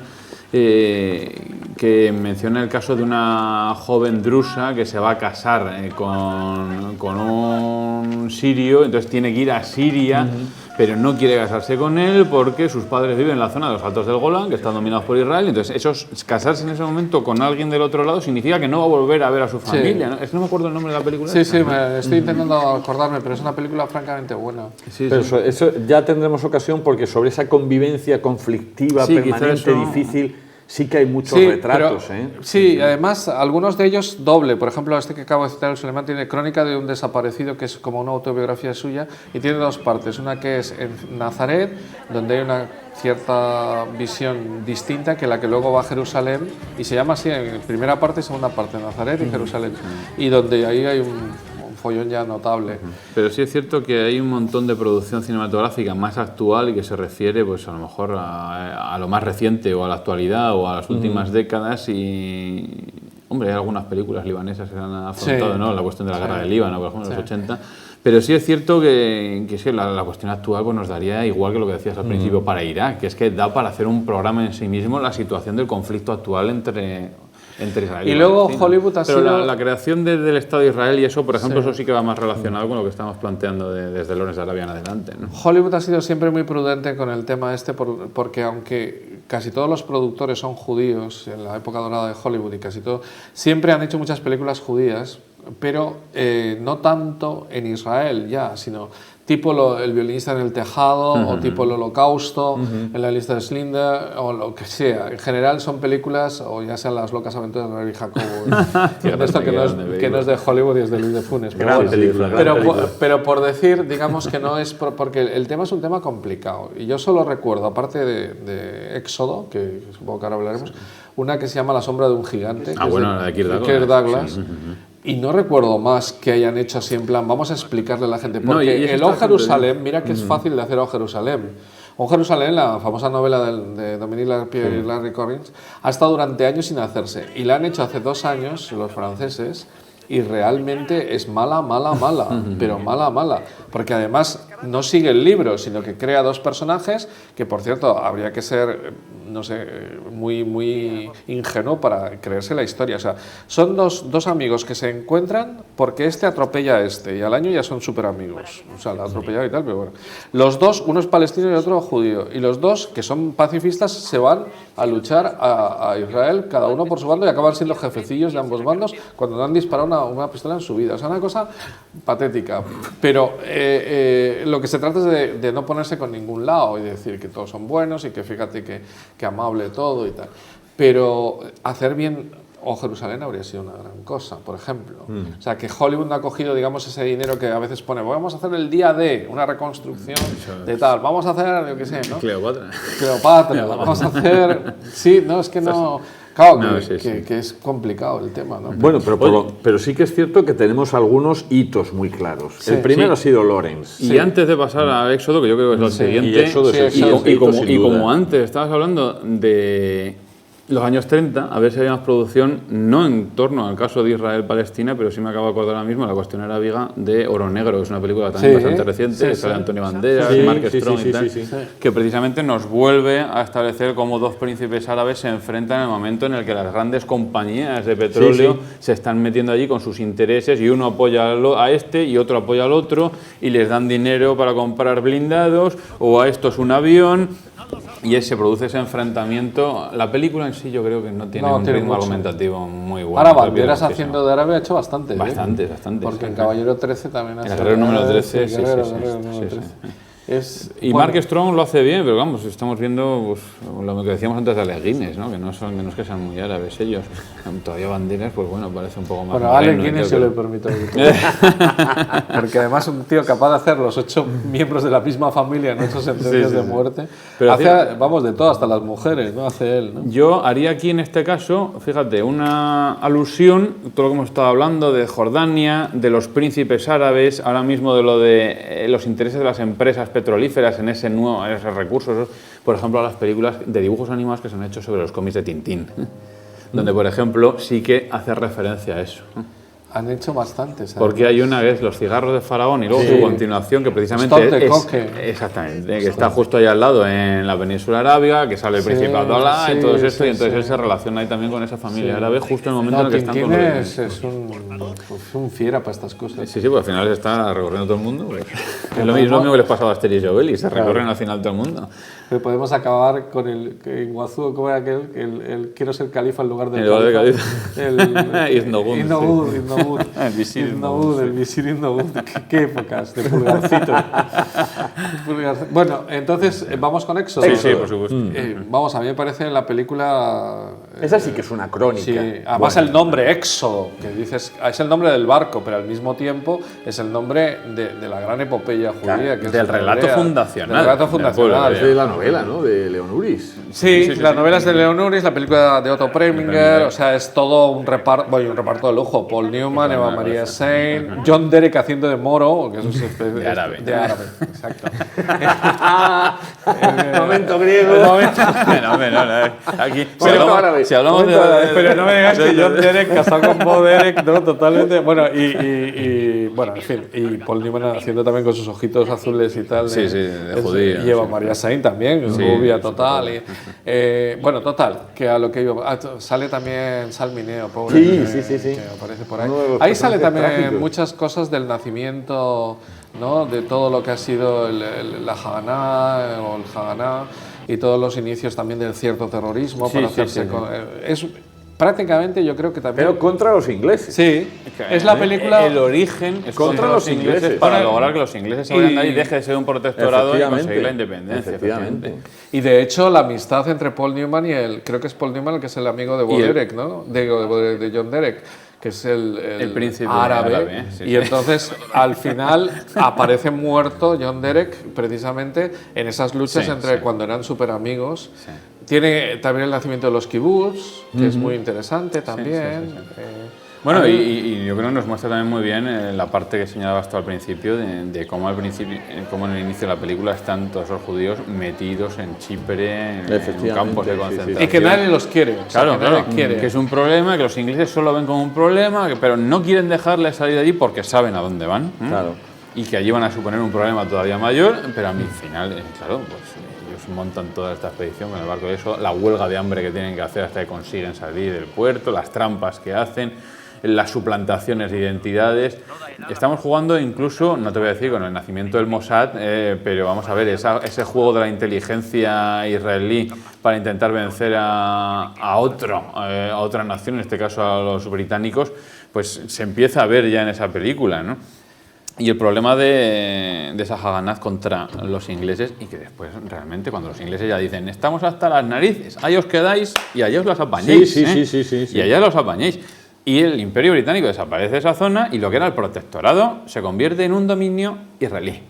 que menciona el caso de una joven drusa que se va a casar con un sirio, entonces tiene que ir a Siria, pero no quiere casarse con él porque sus padres viven en la zona de los Altos del Golán, que están dominados por Israel, entonces casarse en ese momento con alguien del otro lado significa que no va a volver a ver a su familia. ¿No? No me acuerdo el nombre de la película. Sí, estoy intentando acordarme, pero es una película francamente buena. Pero eso ya tendremos ocasión porque sobre esa convivencia conflictiva permanente, difícil, sí que hay muchos Sí, retratos. Sí, además algunos de ellos doble. Por ejemplo, este que acabo de citar, el Suleiman, tiene Crónica de un desaparecido, que es como una autobiografía suya, y tiene dos partes. Una que es en Nazaret, donde hay una cierta visión distinta que la que luego va a Jerusalén, y se llama así en primera parte y segunda parte, Nazaret y Jerusalén, y donde ahí hay un follón ya notable. Pero sí es cierto que hay un montón de producción cinematográfica más actual y que se refiere pues a lo mejor a lo más reciente o a la actualidad o a las últimas décadas y... Hombre, hay algunas películas libanesas que han afrontado, Sí. ¿no? La cuestión de la guerra del Líbano, por ejemplo, en los 80. Pero sí es cierto que sí, la cuestión actual pues, nos daría igual que lo que decías al principio para Irak, que es que da para hacer un programa en sí mismo la situación del conflicto actual entre Israel y luego Palestina. Hollywood ha Pero sido... la creación del Estado de Israel y eso, por ejemplo, eso sí que va más relacionado con lo que estamos planteando desde Lawrence de Arabia en adelante, ¿no? Hollywood ha sido siempre muy prudente con el tema este porque aunque casi todos los productores son judíos en la época dorada de Hollywood y casi todo, siempre han hecho muchas películas judías, pero no tanto en Israel ya, sino tipo El violinista en el tejado o tipo El holocausto en la lista de Schindler o lo que sea. En general son películas, o ya sean Las locas aventuras de Rabbi Jacobo, esto que no es de Hollywood y es de Luis de Funes. Pero, Gran bueno, película. pero por decir, digamos que no es... porque el tema es un tema complicado. Y yo solo recuerdo, aparte de Éxodo, que supongo que ahora hablaremos, una que se llama La sombra de un gigante, que es bueno, la de Kirk Douglas. Y no recuerdo más que hayan hecho así en plan, vamos a explicarle a la gente. Porque y eso el está O Jerusalén, mira que es fácil de hacer O Jerusalén. O Jerusalén, la famosa novela de Dominique Lapierre y Larry Collins, ha estado durante años sin hacerse. Y la han hecho hace 2 años los franceses y realmente es mala, pero mala. Porque además no sigue el libro, sino que crea 2 personajes que, por cierto, habría que ser, no sé, muy ingenuo para creerse la historia. O sea, son dos amigos que se encuentran porque este atropella a este y al año ya son súper amigos. O sea, la ha atropellado y tal, pero bueno. Los dos, uno es palestino y otro judío. Y los dos, que son pacifistas, se van a luchar a Israel, cada uno por su bando, y acaban siendo jefecillos de ambos bandos cuando no han disparado una pistola en su vida. O sea, una cosa patética. Pero lo que se trata es de no ponerse con ningún lado y decir que todos son buenos y que fíjate que amable todo y tal. Pero hacer bien O Jerusalén habría sido una gran cosa, por ejemplo. O sea, que Hollywood no ha cogido, digamos, ese dinero que a veces pone, vamos a hacer el día de una reconstrucción de tal, vamos a hacer, yo qué sé, ¿no? Cleopatra, vamos a hacer... Sí, no, es que no... Claro, que es complicado el tema, ¿no? Bueno, pero sí que es cierto que tenemos algunos hitos muy claros. Sí, el primero ha sido Lawrence. Y antes de pasar a Éxodo, que yo creo que es el siguiente, y Éxodo es el siguiente, y como antes estabas hablando de los años 30, a ver si había más producción, no en torno al caso de Israel-Palestina, pero sí me acabo de acordar ahora mismo la cuestión arábiga de Oro Negro, que es una película también bastante reciente, que sale Antonio Banderas, Mark Strong y tal, que precisamente nos vuelve a establecer cómo 2 príncipes árabes se enfrentan en el momento en el que las grandes compañías de petróleo se están metiendo allí con sus intereses y uno apoya a este y otro apoya al otro y les dan dinero para comprar blindados o a estos un avión. Y se produce ese enfrentamiento. La película en sí yo creo que no tiene un ritmo argumentativo muy bueno. Ahora, Banderas haciendo de árabe ha hecho bastante. Bastante. Porque en Caballero 13 también ha hecho... El Guerrero número 13, sí. Y bueno, Mark Strong lo hace bien, pero vamos, estamos viendo pues, lo que decíamos antes de Alec Guinness, ¿no? Que no es que sean muy árabes ellos. Todavía Banderas, pues bueno, parece un poco más... Bueno, a Alec Guinness se le permito. Porque además un tío capaz de hacer los 8 miembros de la misma familia en 8 sentencias de muerte. Pero vamos, de todo, hasta las mujeres, ¿no? Hace él, ¿no? Yo haría aquí en este caso, fíjate, una alusión, todo lo que hemos estado hablando de Jordania, de los príncipes árabes, ahora mismo de lo de los intereses de las empresas petrolíferas en esos recursos, por ejemplo, a las películas de dibujos animados que se han hecho sobre los cómics de Tintín, donde, por ejemplo, sí que hace referencia a eso. Han hecho bastantes. Porque hay una que es Los cigarros de Faraón y luego su continuación, que precisamente exactamente, que está justo ahí al lado en la península arábiga, que sale el príncipe Abdalá y todo eso, y entonces él se relaciona ahí también con esa familia árabe justo en el momento en el que están con los... es un fiera para estas cosas. Sí, pues al final se está recorriendo todo el mundo. Pues. Es lo mismo que les pasaba a Asterix y Obelix, se recorren al final todo el mundo. Pero podemos acabar con el Iguazú, ¿cómo era aquel? El quiero ser califa en lugar del califa. Iznogún. Wood. El Visir in the Wood, Wood, el Visir in the Wood. ¿Qué épocas de Pulgarcito? Bueno, entonces, ¿vamos con Éxodo? Sí, sí, por supuesto. Vamos, a mí me parece la película... Esa sí que es una crónica. Sí, además el nombre Éxodo, que dices, es el nombre del barco, pero al mismo tiempo es el nombre de la gran epopeya judía. Que es del relato fundacional. Del relato fundacional. Es de la novela, ¿no? De Leon Uris. Sí, las novelas de Leon Uris, la película de Otto Preminger, o sea, es todo un reparto de lujo. Paul Newman, Eva Maria Saint, John Derek haciendo de Moro, que eso es de árabe. De árabe, exacto. Momento griego. No, aquí, si hablamos de... Pero no me digas que John Derek casado con Bo Derek, no, totalmente. Bueno, bueno, en fin, y Paul Newman haciendo también con sus ojitos azules y tal. Sí, de judía. Y Eva Maria Saint también, rubia total. Bueno, total, que a lo que iba. Sale también Salmineo, pobre. Sí. Que aparece por ahí. Ahí sale también muchas cosas del nacimiento, ¿no? De todo lo que ha sido la Haganá o el Haganá y todos los inicios también del cierto terrorismo para hacerse con. Es prácticamente, yo creo que también. Pero contra los ingleses. Sí, es la película. El origen es contra los ingleses. para lograr que los ingleses se vayan de ahí y deje de ser un protectorado y conseguir la independencia. Efectivamente. Y de hecho, la amistad entre Paul Newman y creo que es Paul Newman el que es el amigo de Bo Derek, ¿no? De John Derek, que es el príncipe árabe. Y entonces, al final, aparece muerto John Derek precisamente en esas luchas entre cuando eran súper amigos. Sí. Tiene también el nacimiento de los kibbutz, que es muy interesante también. Bueno, y yo creo que nos muestra también muy bien la parte que señalabas tú al principio, de cómo al principio, cómo en el inicio de la película están todos esos judíos metidos en Chipre, en campos de concentración. Y que nadie los quiere. Claro, que es un problema, que los ingleses solo ven como un problema, pero no quieren dejarles salir de allí porque saben a dónde van. Claro. Y que allí van a suponer un problema todavía mayor, pero al final, claro, pues ellos montan toda esta expedición con el barco de eso, la huelga de hambre que tienen que hacer hasta que consiguen salir del puerto, las trampas que hacen, las suplantaciones de identidades. Estamos jugando incluso, no te voy a decir con el nacimiento del Mossad, pero vamos a ver, ese juego de la inteligencia israelí para intentar vencer a otra nación, en este caso a los británicos, pues se empieza a ver ya en esa película, ¿no? Y el problema de esa Haganah contra los ingleses, y que después realmente cuando los ingleses ya dicen estamos hasta las narices, ahí os quedáis y allá os las apañéis. Sí. Y allá los apañéis. Y el Imperio Británico desaparece de esa zona y lo que era el protectorado se convierte en un dominio israelí.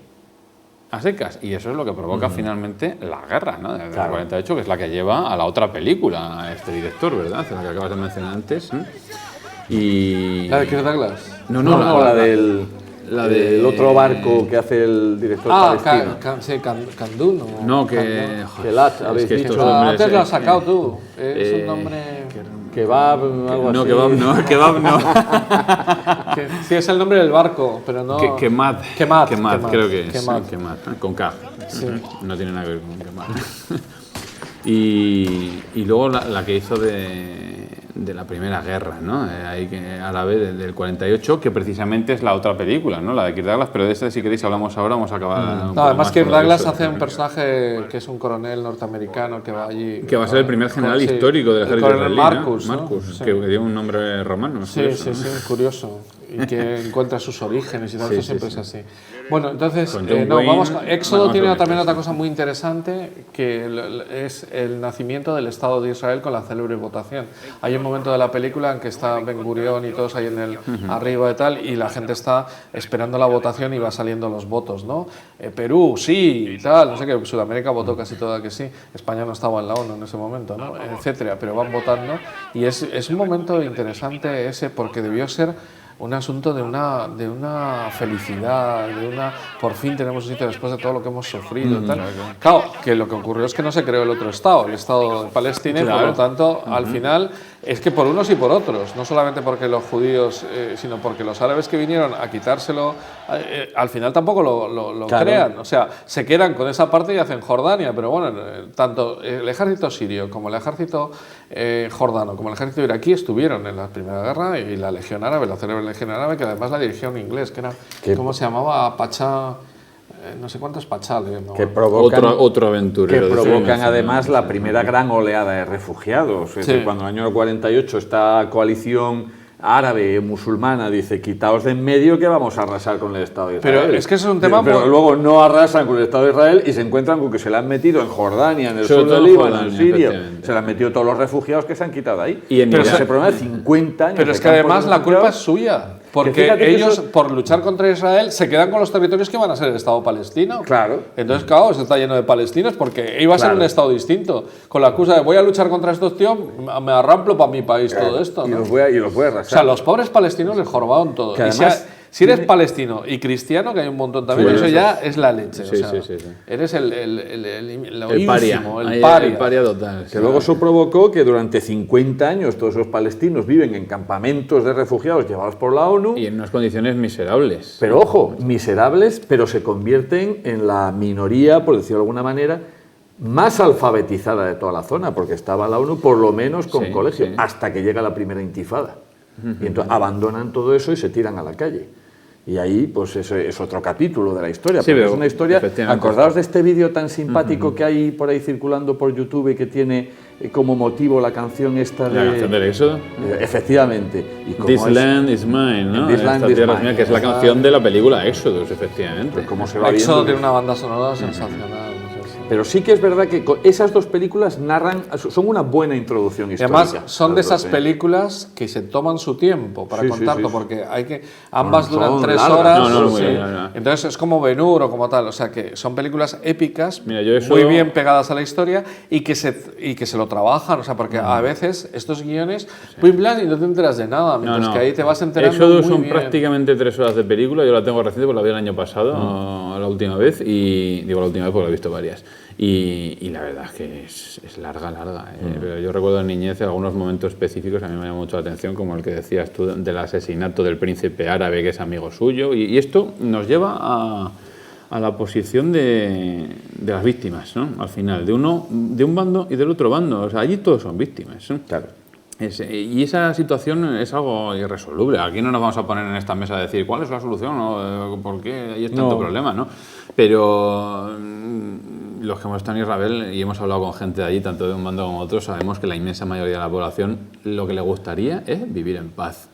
A secas. Y eso es lo que provoca finalmente la guerra, ¿no? Del 48, que es la que lleva a la otra película, este director, ¿verdad? La que acabas de mencionar antes. Y... ¿La de Kirk Douglas? No, la del otro barco que hace el director palestino. Kandun. No, que... Kelat, habéis dicho. Antes lo has sacado tú. Es un nombre... Kebab, algo así. Kebab no. Sí, es el nombre del barco, pero no... Kemat, creo que es. Kemat. Con K. Sí. No tiene nada que ver con Kemat. Y luego la que hizo de la Primera Guerra, ¿no? Ahí árabe del 48, que precisamente es la otra película, ¿no? La de Kirk Douglas, pero de esta, si queréis, hablamos ahora, vamos a acabar... No, además Kirk Douglas hace un personaje que es un coronel norteamericano que va allí... Que va a ser el primer general histórico del ejército israelí, Marcus, ¿no? ¿no? Marcus, que dio un nombre romano. Sí, curioso. Y que encuentra sus orígenes y tal, eso siempre es así. Bueno, entonces, vamos con... Éxodo tiene también otra cosa muy interesante, que es el nacimiento del Estado de Israel con la célebre votación. Hay un momento de la película en que está Ben Gurión y todos ahí arriba y tal, y la gente está esperando la votación y va saliendo los votos, ¿no? Perú, sí, y tal, no sé qué, Sudamérica votó casi toda que sí, España no estaba en la ONU en ese momento, ¿no? Etcétera, pero van votando, y es un momento interesante ese, porque debió ser un asunto de una felicidad, por fin tenemos un sitio después de todo lo que hemos sufrido y tal. Claro, que lo que ocurrió es que no se creó el otro Estado, el Estado de Palestina, y por lo tanto, al final, es que por unos y por otros, no solamente porque los judíos, sino porque los árabes que vinieron a quitárselo, al final tampoco lo crean, o sea, se quedan con esa parte y hacen Jordania, pero bueno, tanto el ejército sirio como el ejército jordano como el ejército iraquí estuvieron en la Primera Guerra, y la Legión Árabe, la célebre Legión Árabe, que además la dirigía un inglés, que era, ¿cómo se llamaba? Pachá, no sé cuántos pachales, ¿no? Que provocan, otro aventurero. Que provocan además la primera gran oleada de refugiados. Es decir, cuando en el año 48 esta coalición árabe, musulmana, dice, quitaos de en medio que vamos a arrasar con el Estado de Israel. Pero es que eso es un tema... Pero luego no arrasan con el Estado de Israel y se encuentran con que se le han metido en Jordania, en el sur del Líbano, en Siria, se le han metido todos los refugiados que se han quitado ahí. Y en pero Irak. ese problema de 50 años. Pero es que además la culpa es suya. Porque ellos, por luchar contra Israel, se quedan con los territorios que van a ser el Estado palestino. Claro. Entonces, claro, se está lleno de palestinos porque iba a ser un Estado distinto. Con la excusa de voy a luchar contra estos tíos, me arramplo para mi país todo esto, ¿no? Y los voy a arrasar. O sea, los pobres palestinos les jorbaron todo. Que Y además, si eres palestino y cristiano, que hay un montón también, Sí, eso eso ya es la leche. Sí, o sea, sí. Eres El paria. el paria. El paria total. Que luego eso provocó que durante 50 años todos esos palestinos viven en campamentos de refugiados llevados por la ONU. Y en unas condiciones miserables. Pero ojo, miserables, pero se convierten en la minoría, por decirlo de alguna manera, más alfabetizada de toda la zona, porque estaba la ONU por lo menos con colegio, hasta que llega la primera intifada. Y entonces abandonan todo eso y se tiran a la calle. Y ahí, pues eso es otro capítulo de la historia. Sí, pero es una historia. efectivamente. Acordaos de este vídeo tan simpático que hay por ahí circulando por YouTube y que tiene como motivo la canción esta de. La canción del Éxodo. Efectivamente. Y como This land is mine, ¿no? This land Esta is tierra es mine. mía, que es la canción de la película Éxodos, efectivamente. Pues como se va Éxodo viendo. tiene una banda sonora sensacional. No sé si- Pero sí que es verdad que esas dos películas son una buena introducción Y histórica. además son de las dos, esas películas que se toman su tiempo para Sí, sí, contarlo, sí. porque hay que ambas Son duran 3 largas. horas. No, muy sí. largas. Entonces es como Ben-Hur o como tal, o sea que son películas épicas, Mira, yo eso- muy bien pegadas a la historia y que se lo trabajan, o sea, porque a veces estos guiones pim, plan, y no te enteras de nada, mientras que ahí te vas enterando Éxodos muy son bien. prácticamente 3 horas de película. Yo la tengo reciente porque la vi el año pasado, la última vez, y digo la última vez porque la he visto varias. Y la verdad es que es larga. Pero yo recuerdo en niñez algunos momentos específicos a mí me llamó mucho la atención, como el que decías tú del asesinato del príncipe árabe que es amigo suyo. Y esto nos lleva a la posición de las víctimas, ¿no? Al final, de un bando y del otro bando. O sea, allí todos son víctimas, ¿no? Claro. Y esa situación es algo irresoluble. Aquí no nos vamos a poner en esta mesa a decir cuál es la solución, ¿no? ¿Por qué hay tanto problema, ¿no? Pero los que hemos estado en Israel y hemos hablado con gente de allí, tanto de un bando como de otro, sabemos que la inmensa mayoría de la población lo que le gustaría es vivir en paz.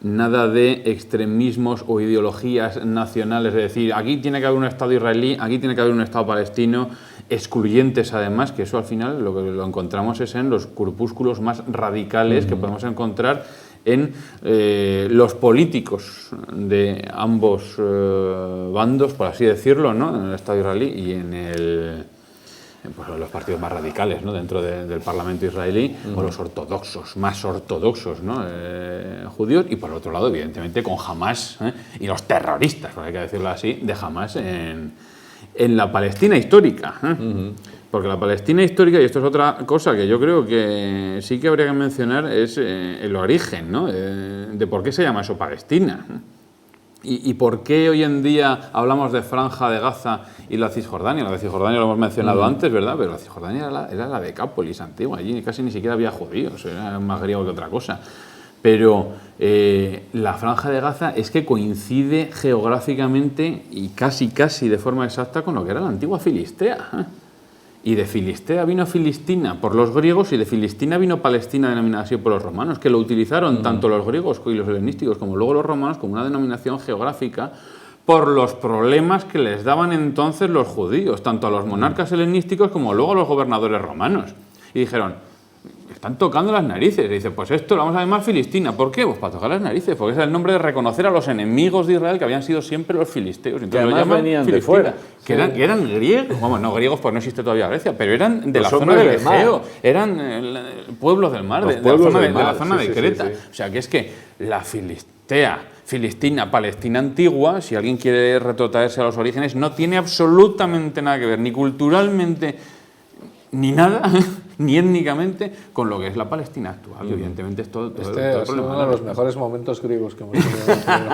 Nada de extremismos o ideologías nacionales, es decir, aquí tiene que haber un Estado israelí, aquí tiene que haber un Estado palestino, excluyentes además, que eso al final lo que lo encontramos es en los corpúsculos más radicales que podemos encontrar en los políticos de ambos bandos, por así decirlo, ¿no? En el Estado israelí y en pues los partidos más radicales, ¿no? Dentro del Parlamento israelí, o los ortodoxos, más ortodoxos, ¿no? Judíos, y por otro lado, evidentemente, con Hamás y los terroristas, por hay que decirlo así, de Hamás en la Palestina histórica. Porque la Palestina histórica, y esto es otra cosa que yo creo que sí que habría que mencionar, es el origen, ¿no? De por qué se llama eso Palestina. ¿Y por qué hoy en día hablamos de Franja de Gaza y la Cisjordania? La de Cisjordania lo hemos mencionado antes, ¿verdad? Pero la Cisjordania era la Decápolis antigua. Allí casi ni siquiera había judíos, era más griego que otra cosa. Pero la Franja de Gaza es que coincide geográficamente y casi de forma exacta con lo que era la antigua Filistea. Y de Filistea vino Filistina por los griegos y de Filistina vino Palestina, denominada así por los romanos, que lo utilizaron tanto los griegos y los helenísticos como luego los romanos como una denominación geográfica por los problemas que les daban entonces los judíos, tanto a los monarcas helenísticos como luego a los gobernadores romanos. Y dijeron, están tocando las narices. Y dice, pues esto lo vamos a llamar Filistina. ¿Por qué? Pues para tocar las narices, porque es el nombre de reconocer a los enemigos de Israel que habían sido siempre los filisteos. Entonces, Que además lo llaman venían de Filistina, fuera. que eran griegos, vamos, no griegos, pues no existe todavía Grecia, pero eran de Los la zona hombres del del mar. Egeo, eran pueblos del mar, Los de la pueblos zona del de la mar, zona sí, de sí, Creta. sí, sí. O sea, que es que la Filistina, Palestina antigua, si alguien quiere retrotraerse a los orígenes, no tiene absolutamente nada que ver, ni culturalmente, ni nada, ni étnicamente, con lo que es la Palestina actual. Evidentemente es todo Este el ha sido problema. uno de los mejores momentos griegos que hemos tenido.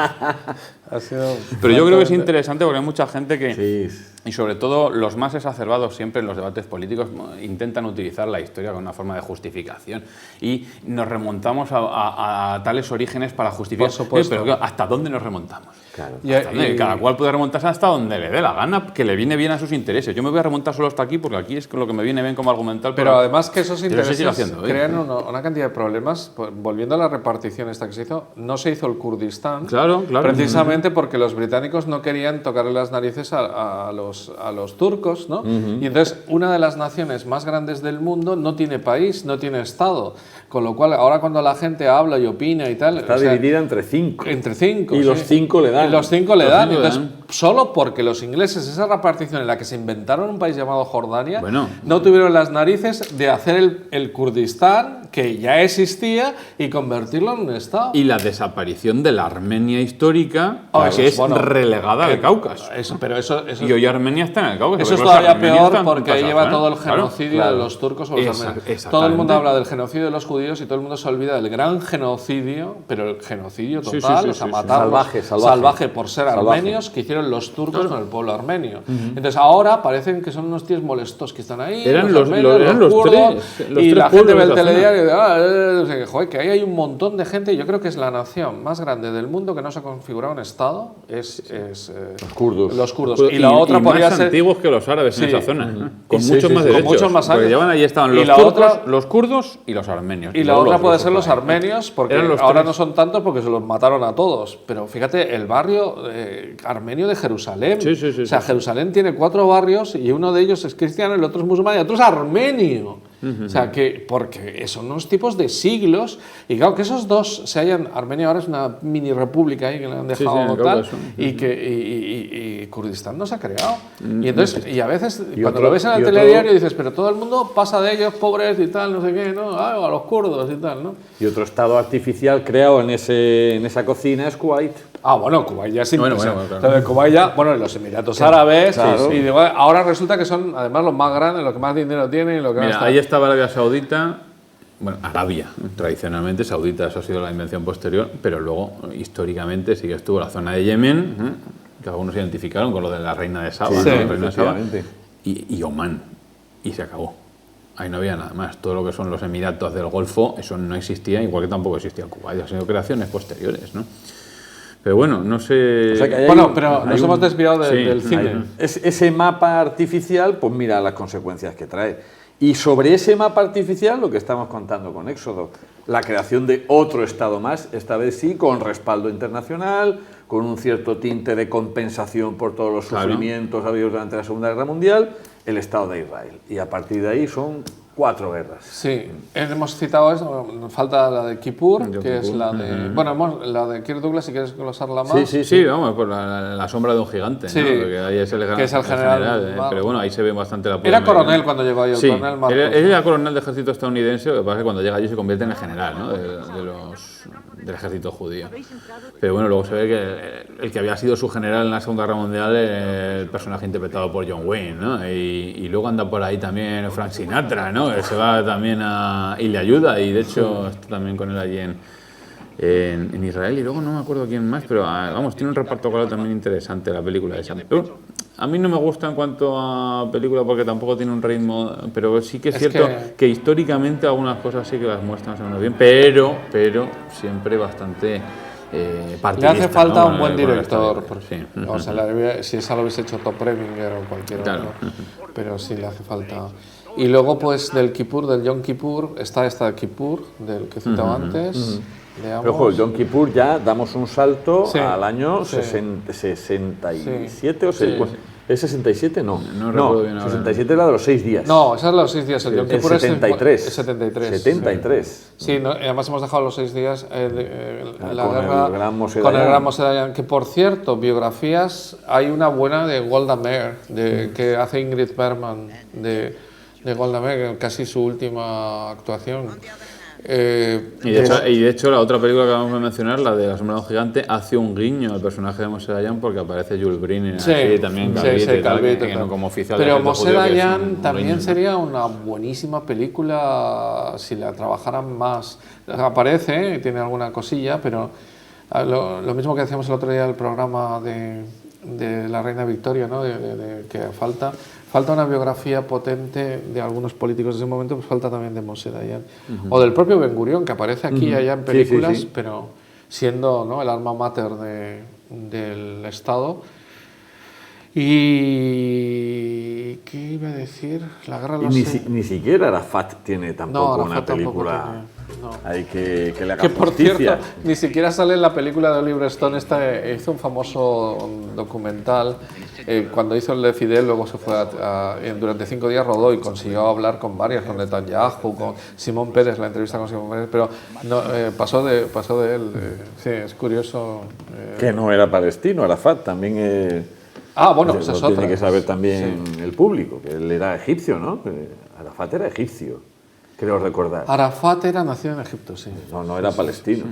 Ha sido Pero yo creo que es francamente- interesante porque hay mucha gente que Sí. Y sobre todo, los más exacerbados siempre en los debates políticos intentan utilizar la historia como una forma de justificación. Y nos remontamos a tales orígenes para justificar. Por supuesto. Pero claro, ¿hasta dónde nos remontamos? Claro. Cada cual puede remontarse hasta donde le dé la gana, que le viene bien a sus intereses. Yo me voy a remontar solo hasta aquí porque aquí es lo que me viene bien como argumental. Pero además que esos Pero se sigue intereses haciendo, crean una cantidad de problemas. Pues, volviendo a la repartición esta que se hizo, no se hizo el Kurdistán. Claro. Precisamente porque los británicos no querían tocarle las narices a los turcos, ¿no? Y entonces una de las naciones más grandes del mundo no tiene país, no tiene Estado. Con lo cual, ahora cuando la gente habla y opina y tal... Está dividida entre 5. Entre 5, Y los 5 le dan. Y los 5 le dan. Entonces, solo porque los ingleses, esa repartición en la que se inventaron un país llamado Jordania, no tuvieron las narices de hacer el Kurdistán, que ya existía, y convertirlo en un Estado. Y la desaparición de la Armenia histórica, que es relegada al Cáucaso. Y hoy Armenia está en el Cáucaso. Eso es todavía peor porque ahí lleva todo el genocidio de los turcos o los armenios. Todo el mundo habla del genocidio de los judíos y todo el mundo se olvida del gran genocidio, pero el genocidio total, matar salvaje por ser armenios, que hicieron los turcos con el pueblo armenio. Entonces ahora parecen que son unos tíos molestos que están ahí, eran los kurdos, tres y la gente ve el de la telediario y dice, que ahí hay un montón de gente. Yo creo que es la nación más grande del mundo que no se ha configurado un Estado, es los kurdos. Y la otra podría ser... antiguos que los árabes en esa zona, con muchos más derechos. Con muchos más años. Porque llevan allí estaban los kurdos y los armenios. Y la otra puede ser los armenios, porque ahora no son tantos porque se los mataron a todos. Pero fíjate, el barrio armenio de Jerusalén. O sea, Jerusalén tiene 4 barrios y uno de ellos es cristiano, el otro es musulmán y el otro es armenio. O sea, porque son unos tipos de siglos. Y claro, que esos dos se hayan... Armenia ahora es una mini república ahí que le han dejado tal. Y Kurdistán no se ha creado. Y entonces, y a veces, cuando lo ves en el telediario, dices, pero todo el mundo pasa de ellos, pobres y tal, no sé qué, ¿no? A los kurdos y tal, ¿no? Y otro estado artificial creado en esa cocina es Kuwait. Bueno, Kuwait ya sí. Kuwait ya, los Emiratos Árabes. Claro. Y digo, ahora resulta que son además los más grandes, los que más dinero tienen y lo que más. Ahí estaba Arabia Saudita. Bueno, Arabia, tradicionalmente saudita, eso ha sido la invención posterior, pero luego históricamente sí que estuvo la zona de Yemen, que algunos identificaron con lo de la reina de Saba, sí, ¿no? La reina de Saba, y Omán, y se acabó. Ahí no había nada más. Todo lo que son los Emiratos del Golfo, eso no existía, igual que tampoco existía Kuwait, han sido creaciones posteriores, ¿no? Pero bueno, no sé... O sea, pero nos hemos desviado del cine. Ese mapa artificial, pues mira las consecuencias que trae. Y sobre ese mapa artificial, lo que estamos contando con Éxodo, la creación de otro Estado más, esta vez sí, con respaldo internacional, con un cierto tinte de compensación por todos los sufrimientos habidos durante la Segunda Guerra Mundial, el Estado de Israel. Y a partir de ahí son 4 guerras. Sí, hemos citado eso, nos falta la de Kippur, que es la de... Bueno, la de Kirk Douglas, si quieres glosarla más. Sí, vamos, por la sombra de un gigante, sí, ¿no? Porque ahí es el general pero bueno, ahí se ve bastante la... Era coronel cuando llegó ahí, el coronel Marcos. Él era coronel del ejército estadounidense, lo que pasa es que cuando llega allí se convierte en el general, ¿no? Del ejército judío. Pero bueno, luego se ve que el que había sido su general en la Segunda Guerra Mundial, el personaje interpretado por John Wayne, ¿no? Y luego anda por ahí también Frank Sinatra, ¿no? Que se va también y le ayuda, y de hecho está también con él allí en Israel, y luego no me acuerdo quién más, pero vamos, tiene un reparto claro también interesante la película esa. Pero a mí no me gusta en cuanto a película porque tampoco tiene un ritmo, pero sí que es cierto que históricamente algunas cosas sí que las muestran más o menos bien, pero siempre bastante partidista. Le hace falta, ¿no? Un buen director. Sí. O sea, si esa lo hubiese hecho Top Preminger o cualquier otro, pero sí le hace falta. Y luego, pues, del Yom Kippur, está esta de Kippur, del que citaba antes. Pero ojo, el Yom Kippur ya damos un salto al año 67 o 60. ¿Es 67? No recuerdo bien. 67 es la de los 6 días. No, esa es la de los 6 días. El Yom Kippur es 73. Es 73. 73. Sí, además hemos dejado los 6 días la con guerra el Gran Moshe con Dayan. el Gran Moshe Dayan. Que por cierto, biografías, hay una buena de Golda Meir, que hace Ingrid Bergman, de Golda Meir, casi su última actuación. Y de hecho la otra película que acabamos de mencionar, la de La sombra de un gigante, hace un guiño al personaje de Moshe Dayan porque aparece Jules Breen también calvito, como oficial. Pero Moshe Dayan también sería una buenísima película si la trabajaran más. Aparece, tiene alguna cosilla, pero lo mismo que decíamos el otro día del programa de la reina Victoria, ¿no? De que falta una biografía potente de algunos políticos de ese momento, pues falta también de Moshe Dayan. O del propio Ben Gurión, que aparece aquí y allá en películas, pero siendo, ¿no?, el alma mater del Estado. Y ¿qué iba a decir? La guerra ni siquiera Arafat tiene tampoco una película hay que le haga por justicia. cierto, ni siquiera sale en la película de Oliver Stone. Hizo un famoso documental cuando hizo el de Fidel, luego se fue durante 5 días rodó y consiguió hablar con varias, con Netanyahu, con Simón Pérez, la entrevista con Simón Pérez, pero no, pasó de él. Sí, es curioso. Que no era palestino, Arafat también bueno, esa es otra. Tiene que saber también el público, que él era egipcio, ¿no? Arafat era egipcio, creo recordar. Arafat era nacido en Egipto, sí. No era palestino.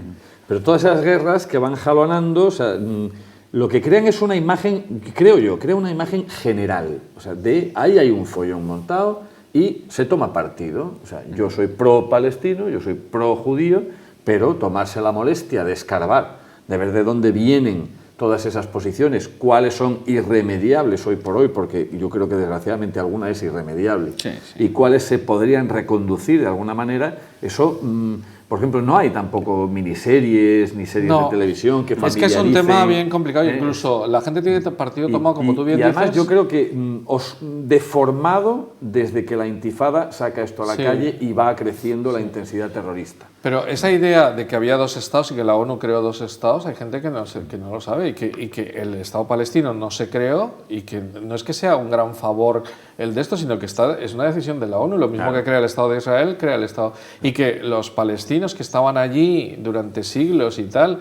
Pero todas esas guerras que van jalonando, o sea, lo que crean es una imagen, creo yo, crea una imagen general. O sea, ahí hay un follón montado y se toma partido. O sea, yo soy pro-palestino, yo soy pro-judío, pero tomarse la molestia de escarbar, de ver de dónde vienen todas esas posiciones, cuáles son irremediables hoy por hoy, porque yo creo que desgraciadamente alguna es irremediable, y cuáles se podrían reconducir de alguna manera, eso, por ejemplo, no hay tampoco miniseries ni series de televisión que familiaricen. Es que es un tema bien complicado, incluso la gente tiene partido tomado, como tú bien dices. Y además yo creo que deformado desde que la Intifada saca esto a la calle y va creciendo la intensidad terrorista. Pero esa idea de que había 2 estados y que la ONU creó 2 estados, hay gente que no lo sabe y que el Estado palestino no se creó y que no es que sea un gran favor el de esto, sino que es una decisión de la ONU, lo mismo que crea el Estado de Israel, crea el Estado. Y que los palestinos que estaban allí durante siglos y tal,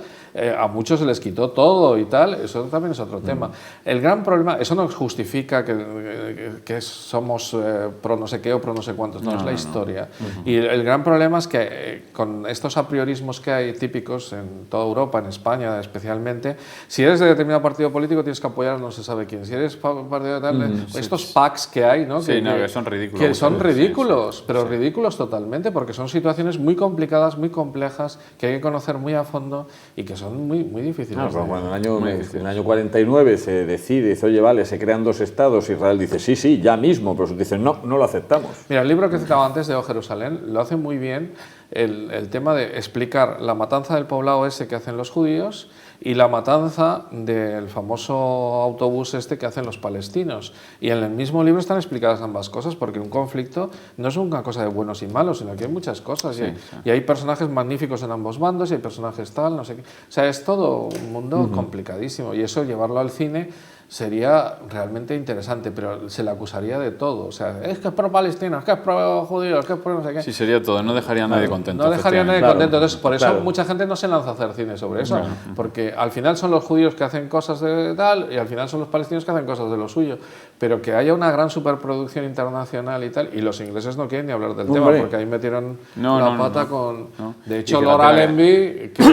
a muchos se les quitó todo y tal, eso también es otro tema. El gran problema, eso no justifica que somos pro no sé qué o pro no sé cuántos, no, es la historia. Y el gran problema es que con estos apriorismos que hay típicos en toda Europa, en España especialmente, si eres de determinado partido político tienes que apoyar a no se sabe quién. Si eres partido de tal, estos packs que hay, ¿no? Que son ridículos. Que son ridículos, pero ridículos totalmente, porque son situaciones muy complicadas, muy complejas, que hay que conocer muy a fondo y que son muy difíciles. Cuando en el año 49 se decide, dice, oye, vale, se crean 2 estados, Israel dice, sí, ya mismo, pero dicen, no lo aceptamos. Mira, el libro que citaba antes de O Jerusalén lo hace muy bien el tema de explicar la matanza del poblado ese que hacen los judíos y la matanza del famoso autobús que hacen los palestinos. Y en el mismo libro están explicadas ambas cosas, porque un conflicto no es una cosa de buenos y malos, sino que hay muchas cosas. Y hay personajes magníficos en ambos bandos, y hay personajes tal, no sé qué. O sea, es todo un mundo complicadísimo. Y eso, llevarlo al cine, sería realmente interesante, pero se le acusaría de todo. O sea, es que es pro-palestino, es que es pro-judío, es que es pro no sé qué. Sí, sería todo, no dejaría a nadie contento. No dejaría a nadie contento. Entonces, por eso mucha gente no se lanza a hacer cine sobre eso, porque al final son los judíos que hacen cosas de tal, y al final son los palestinos que hacen cosas de lo suyo. Pero que haya una gran superproducción internacional y tal, y los ingleses no quieren ni hablar del tema, porque ahí metieron la pata con... De hecho, Lord Allenby, que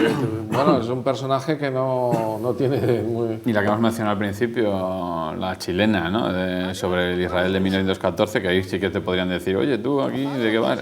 bueno, es un personaje que no tiene muy... Y la que hemos mencionado al principio, la chilena, ¿no? Sobre el Israel de 1914, que ahí sí que te podrían decir, oye, tú aquí, ¿de qué vas?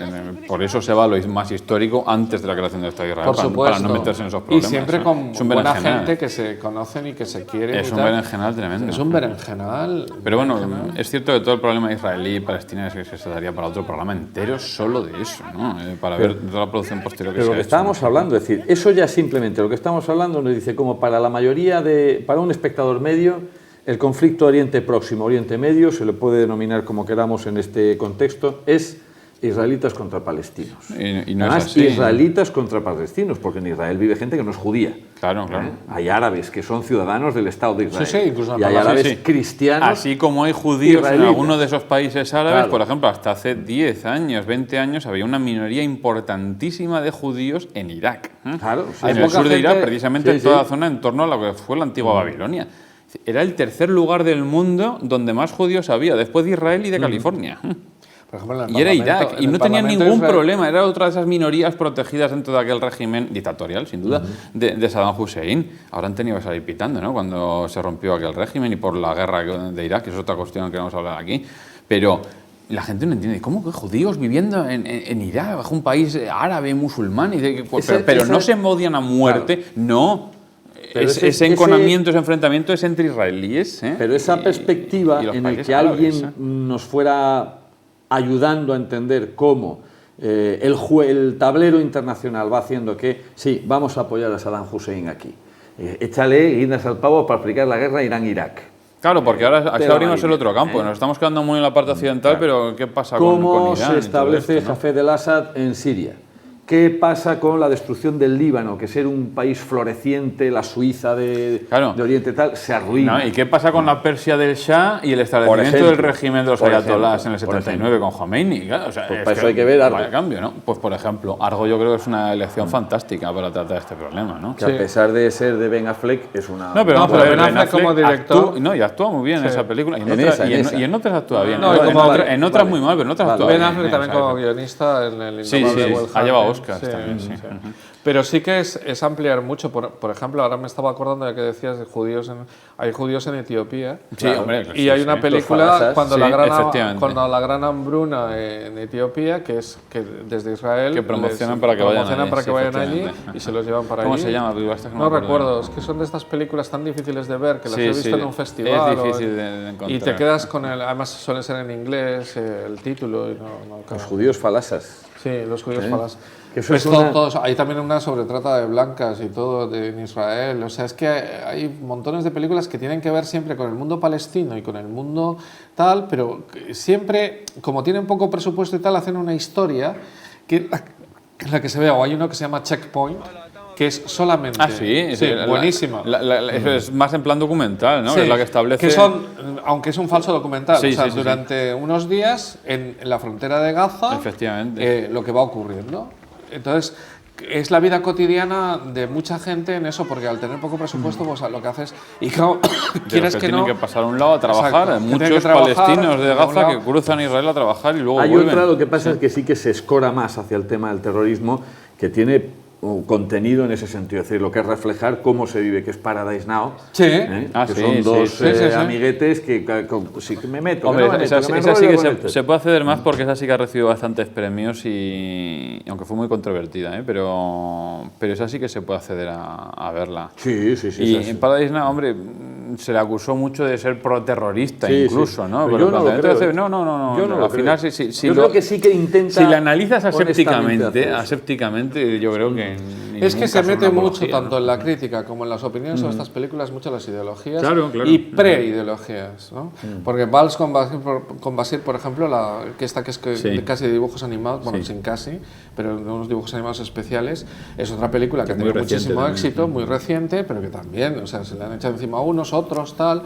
Por eso se va a lo más histórico antes de la creación del Estado de Israel, por supuesto, para no meterse en esos problemas. Y siempre con buena gente que se conocen y que se quieren. Es un berenjenal tremendo. Es un berenjenal. Pero bueno, es cierto que todo el problema israelí y palestina es que se daría para otro programa entero solo de eso, ¿no? Para ver toda la producción posterior que se ha hecho. Pero lo que estábamos hablando, es decir, eso ya simplemente, lo que estamos hablando nos dice como para la mayoría para un espectador medio, el conflicto Oriente Próximo, Oriente Medio, se le puede denominar como queramos en este contexto, es israelitas contra palestinos. Y no además, es así. Israelitas contra palestinos, porque en Israel vive gente que no es judía. Claro. Hay árabes que son ciudadanos del Estado de Israel. Sí, incluso y hay árabes cristianos. Así como hay judíos israelitas. en algunos de esos países árabes, por ejemplo, hasta hace 10 años, 20 años, había una minoría importantísima de judíos en Irak. Claro, en el sur de Irak, precisamente en toda la zona en torno a lo que fue la antigua Babilonia. Era el tercer lugar del mundo donde más judíos había, después de Israel y de California. Por ejemplo, y era Irak, y no tenían ningún problema, era otra de esas minorías protegidas dentro de aquel régimen dictatorial, sin duda, de Saddam Hussein. Ahora han tenido que salir pitando, ¿no? Cuando se rompió aquel régimen y por la guerra de Irak, que es otra cuestión que vamos a hablar aquí. Pero la gente no entiende, ¿cómo que judíos viviendo en Irak, bajo un país árabe, musulmán? Pero no se odian a muerte, no. ese enconamiento, ese enfrentamiento es entre israelíes. Pero esa perspectiva y en la que árabes, alguien nos fuera ayudando a entender cómo el tablero internacional va haciendo que, sí, vamos a apoyar a Saddam Hussein aquí. Échale guindas al pavo para explicar la guerra Irán-Irak. Claro, porque ahora abrimos el otro campo. Nos estamos quedando muy en la parte occidental, pero ¿qué pasa con Irán? ¿Cómo se establece Hafez el-Assad en Siria? ¿Qué pasa con la destrucción del Líbano? Que ser un país floreciente, la Suiza de Oriente tal, se arruina. No, ¿y qué pasa con la Persia del Shah y el establecimiento del régimen de los ayatolás en el 79 con Khomeini? Claro, o sea, pues para eso hay que ver Argo. Vaya cambio, ¿no? Pues por ejemplo, Argo yo creo que es una elección fantástica para tratar este problema, ¿no? Que a pesar de ser de Ben Affleck, es una... No, pero Ben Affleck como director... y actúa muy bien en esa película. Y en otras actúa bien. No, en otras muy mal, pero en otras actúa bien. Ben Affleck también como guionista en el Innombrable ha llevado Oscars también, sí. Pero sí que es ampliar mucho. Por ejemplo, ahora me estaba acordando de que decías de judíos hay judíos en Etiopía. Sí, hombre. Y hay una película cuando la gran hambruna en Etiopía, que es que desde Israel que promocionan para que vayan allí y se los llevan para allí. ¿Cómo se llama? No recuerdo. Es que son de estas películas tan difíciles de ver que las he visto en un festival. Es difícil de encontrar. Y te quedas con el. Además suelen ser en inglés el título. Y los judíos falasas. Sí, los judíos falasas. Que eso es hay también una sobre trata de blancas y todo en Israel. O sea, es que hay montones de películas que tienen que ver siempre con el mundo palestino y con el mundo tal, pero siempre, como tienen poco presupuesto y tal, hacen una historia en la que se ve, o hay uno que se llama Checkpoint, que es solamente... buenísima. Es más en plan documental, ¿no? Sí, es la que establece... Que son, aunque es un falso documental, durante unos días en la frontera de Gaza, efectivamente, lo que va ocurriendo. Entonces, es la vida cotidiana de mucha gente en eso, porque al tener poco presupuesto, pues lo que haces... Y claro, quieres que tienen no... que pasar a un lado a trabajar. Exacto, muchos palestinos de Gaza que cruzan Israel a trabajar y luego vuelven. Otra, lo que pasa es que sí que se escora más hacia el tema del terrorismo, que tiene contenido en ese sentido, es decir, lo que es reflejar cómo se vive, que es Paradise Now, que son dos amiguetes que sí que me meto. Hombre, esa sí que se puede acceder más porque esa sí que ha recibido bastantes premios y aunque fue muy controvertida, pero esa sí que se puede acceder a verla. Sí. Y en Paradise Now, hombre, se le acusó mucho de ser proterrorista incluso, ¿no? Pero yo no lo creo. No, al final yo creo que sí que intenta... Si la analizas asépticamente, yo creo que... Es que se mete mucho tanto en la crítica como en las opiniones sobre estas películas, mucho en las ideologías y pre-ideologías, ¿no? Porque Valls con Basir, por ejemplo, que es casi de dibujos animados, bueno, sin casi, pero de unos dibujos animados especiales, es otra película que ha tenido muchísimo éxito, muy reciente, pero que también, o sea, se le han echado encima unos, otros, tal,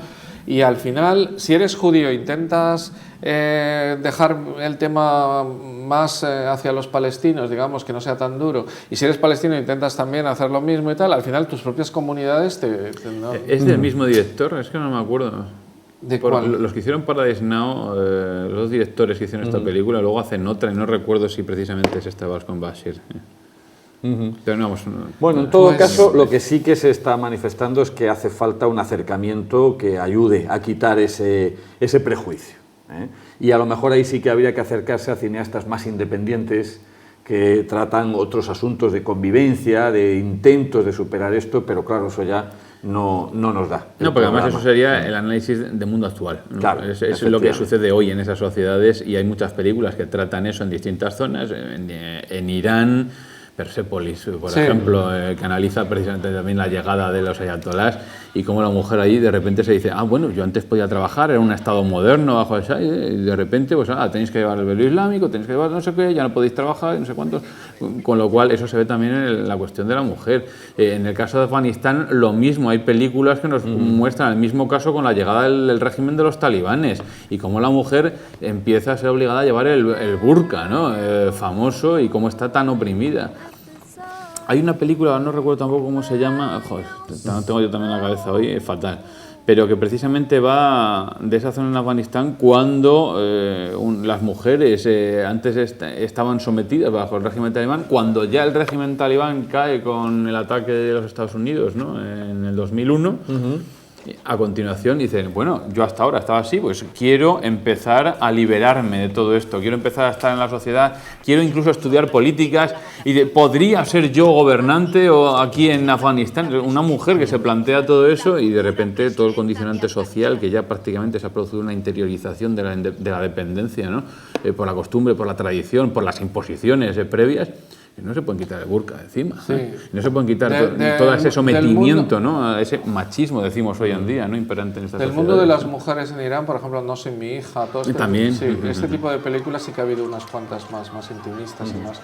y al final, si eres judío, intentas dejar el tema más hacia los palestinos, digamos, que no sea tan duro, y si eres palestino intentas también hacer lo mismo y tal, al final tus propias comunidades ¿Es del mismo director? Es que no me acuerdo. ¿De cuál? Los que hicieron Paradise Now, los dos directores que hicieron esta película, luego hacen otra y no recuerdo si precisamente es esta con Bashir. Pero no, bueno, en todo caso, lo que sí que se está manifestando es que hace falta un acercamiento que ayude a quitar ese prejuicio. Y a lo mejor ahí sí que habría que acercarse a cineastas más independientes que tratan otros asuntos de convivencia, de intentos de superar esto, pero claro, eso ya no nos da. No, porque además eso sería el análisis del mundo actual, ¿no? Claro, es lo que sucede hoy en esas sociedades y hay muchas películas que tratan eso en distintas zonas, en Irán, Persépolis, por ejemplo, que analiza precisamente también la llegada de los ayatolás y cómo la mujer allí de repente se dice, bueno, yo antes podía trabajar, era un estado moderno bajo el Shah, y de repente, pues tenéis que llevar el velo islámico, tenéis que llevar no sé qué, ya no podéis trabajar, no sé cuántos, con lo cual eso se ve también en la cuestión de la mujer. En el caso de Afganistán, lo mismo, hay películas que nos muestran el mismo caso con la llegada del régimen de los talibanes y cómo la mujer empieza a ser obligada a llevar el burka, ¿no? Famoso, y cómo está tan oprimida. Hay una película, no recuerdo tampoco cómo se llama, joder, tengo yo también la cabeza hoy, es fatal, pero que precisamente va de esa zona en Afganistán cuando las mujeres antes estaban sometidas bajo el régimen talibán, cuando ya el régimen talibán cae con el ataque de los Estados Unidos, ¿no? En el 2001, A continuación dicen, bueno, yo hasta ahora estaba así, pues quiero empezar a liberarme de todo esto, quiero empezar a estar en la sociedad, quiero incluso estudiar políticas y podría ser yo gobernante o aquí en Afganistán. Una mujer que se plantea todo eso y de repente todo el condicionante social, que ya prácticamente se ha producido una interiorización de la dependencia, ¿no? Por la costumbre, por la tradición, por las imposiciones previas. No se pueden quitar el burka de encima, Sí. no se pueden quitar todo ese sometimiento, ¿no? A ese machismo, decimos hoy en día, ¿no? Imperante en esta sociedad. Del mundo de las mujeres en Irán, por ejemplo, No soy mi hija, todo esto. También. Sí, este tipo de películas sí que ha habido unas cuantas más intimistas y más.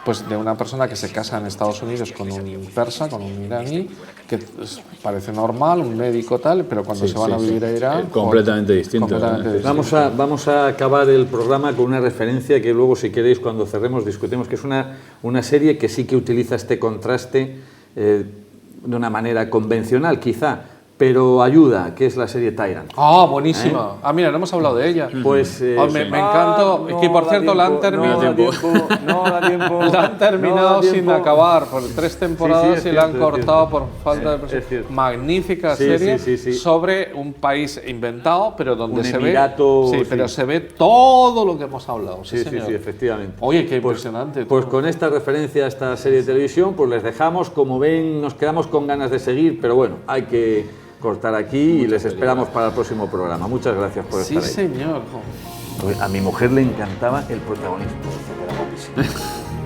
Pues de una persona que se casa en Estados Unidos con un persa, con un iraní, que parece normal, un médico tal, pero cuando se van a vivir a Irán... completamente distinto. Completamente distinto. Vamos a acabar el programa con una referencia que luego, si queréis, cuando cerremos, discutimos, que es una serie que sí que utiliza este contraste de una manera convencional, quizá, pero ayuda, que es la serie Tyrant. ¡Ah, buenísima! Mira, no hemos hablado de ella. Pues me encantó. no que por da cierto la han tiempo, terminado. no da tiempo. La han terminado sin acabar por 3 temporadas Sí, y la han cierto, cortado por falta de Es presupuesto. cierto. Magnífica Sí, serie sí. sobre un país inventado, pero donde Un se emirato, ve. Sí, sí. pero se ve todo lo que hemos hablado. Sí, Sí, señor. efectivamente. Oye, qué impresionante. Pues todo. con esta referencia a esta serie de televisión, pues les dejamos, como ven, nos quedamos con ganas de seguir, pero bueno, hay que cortar aquí y les esperamos para el próximo programa. Muchas gracias por Sí, estar ahí. señor. A mi mujer le encantaba el protagonista, era guapísimo.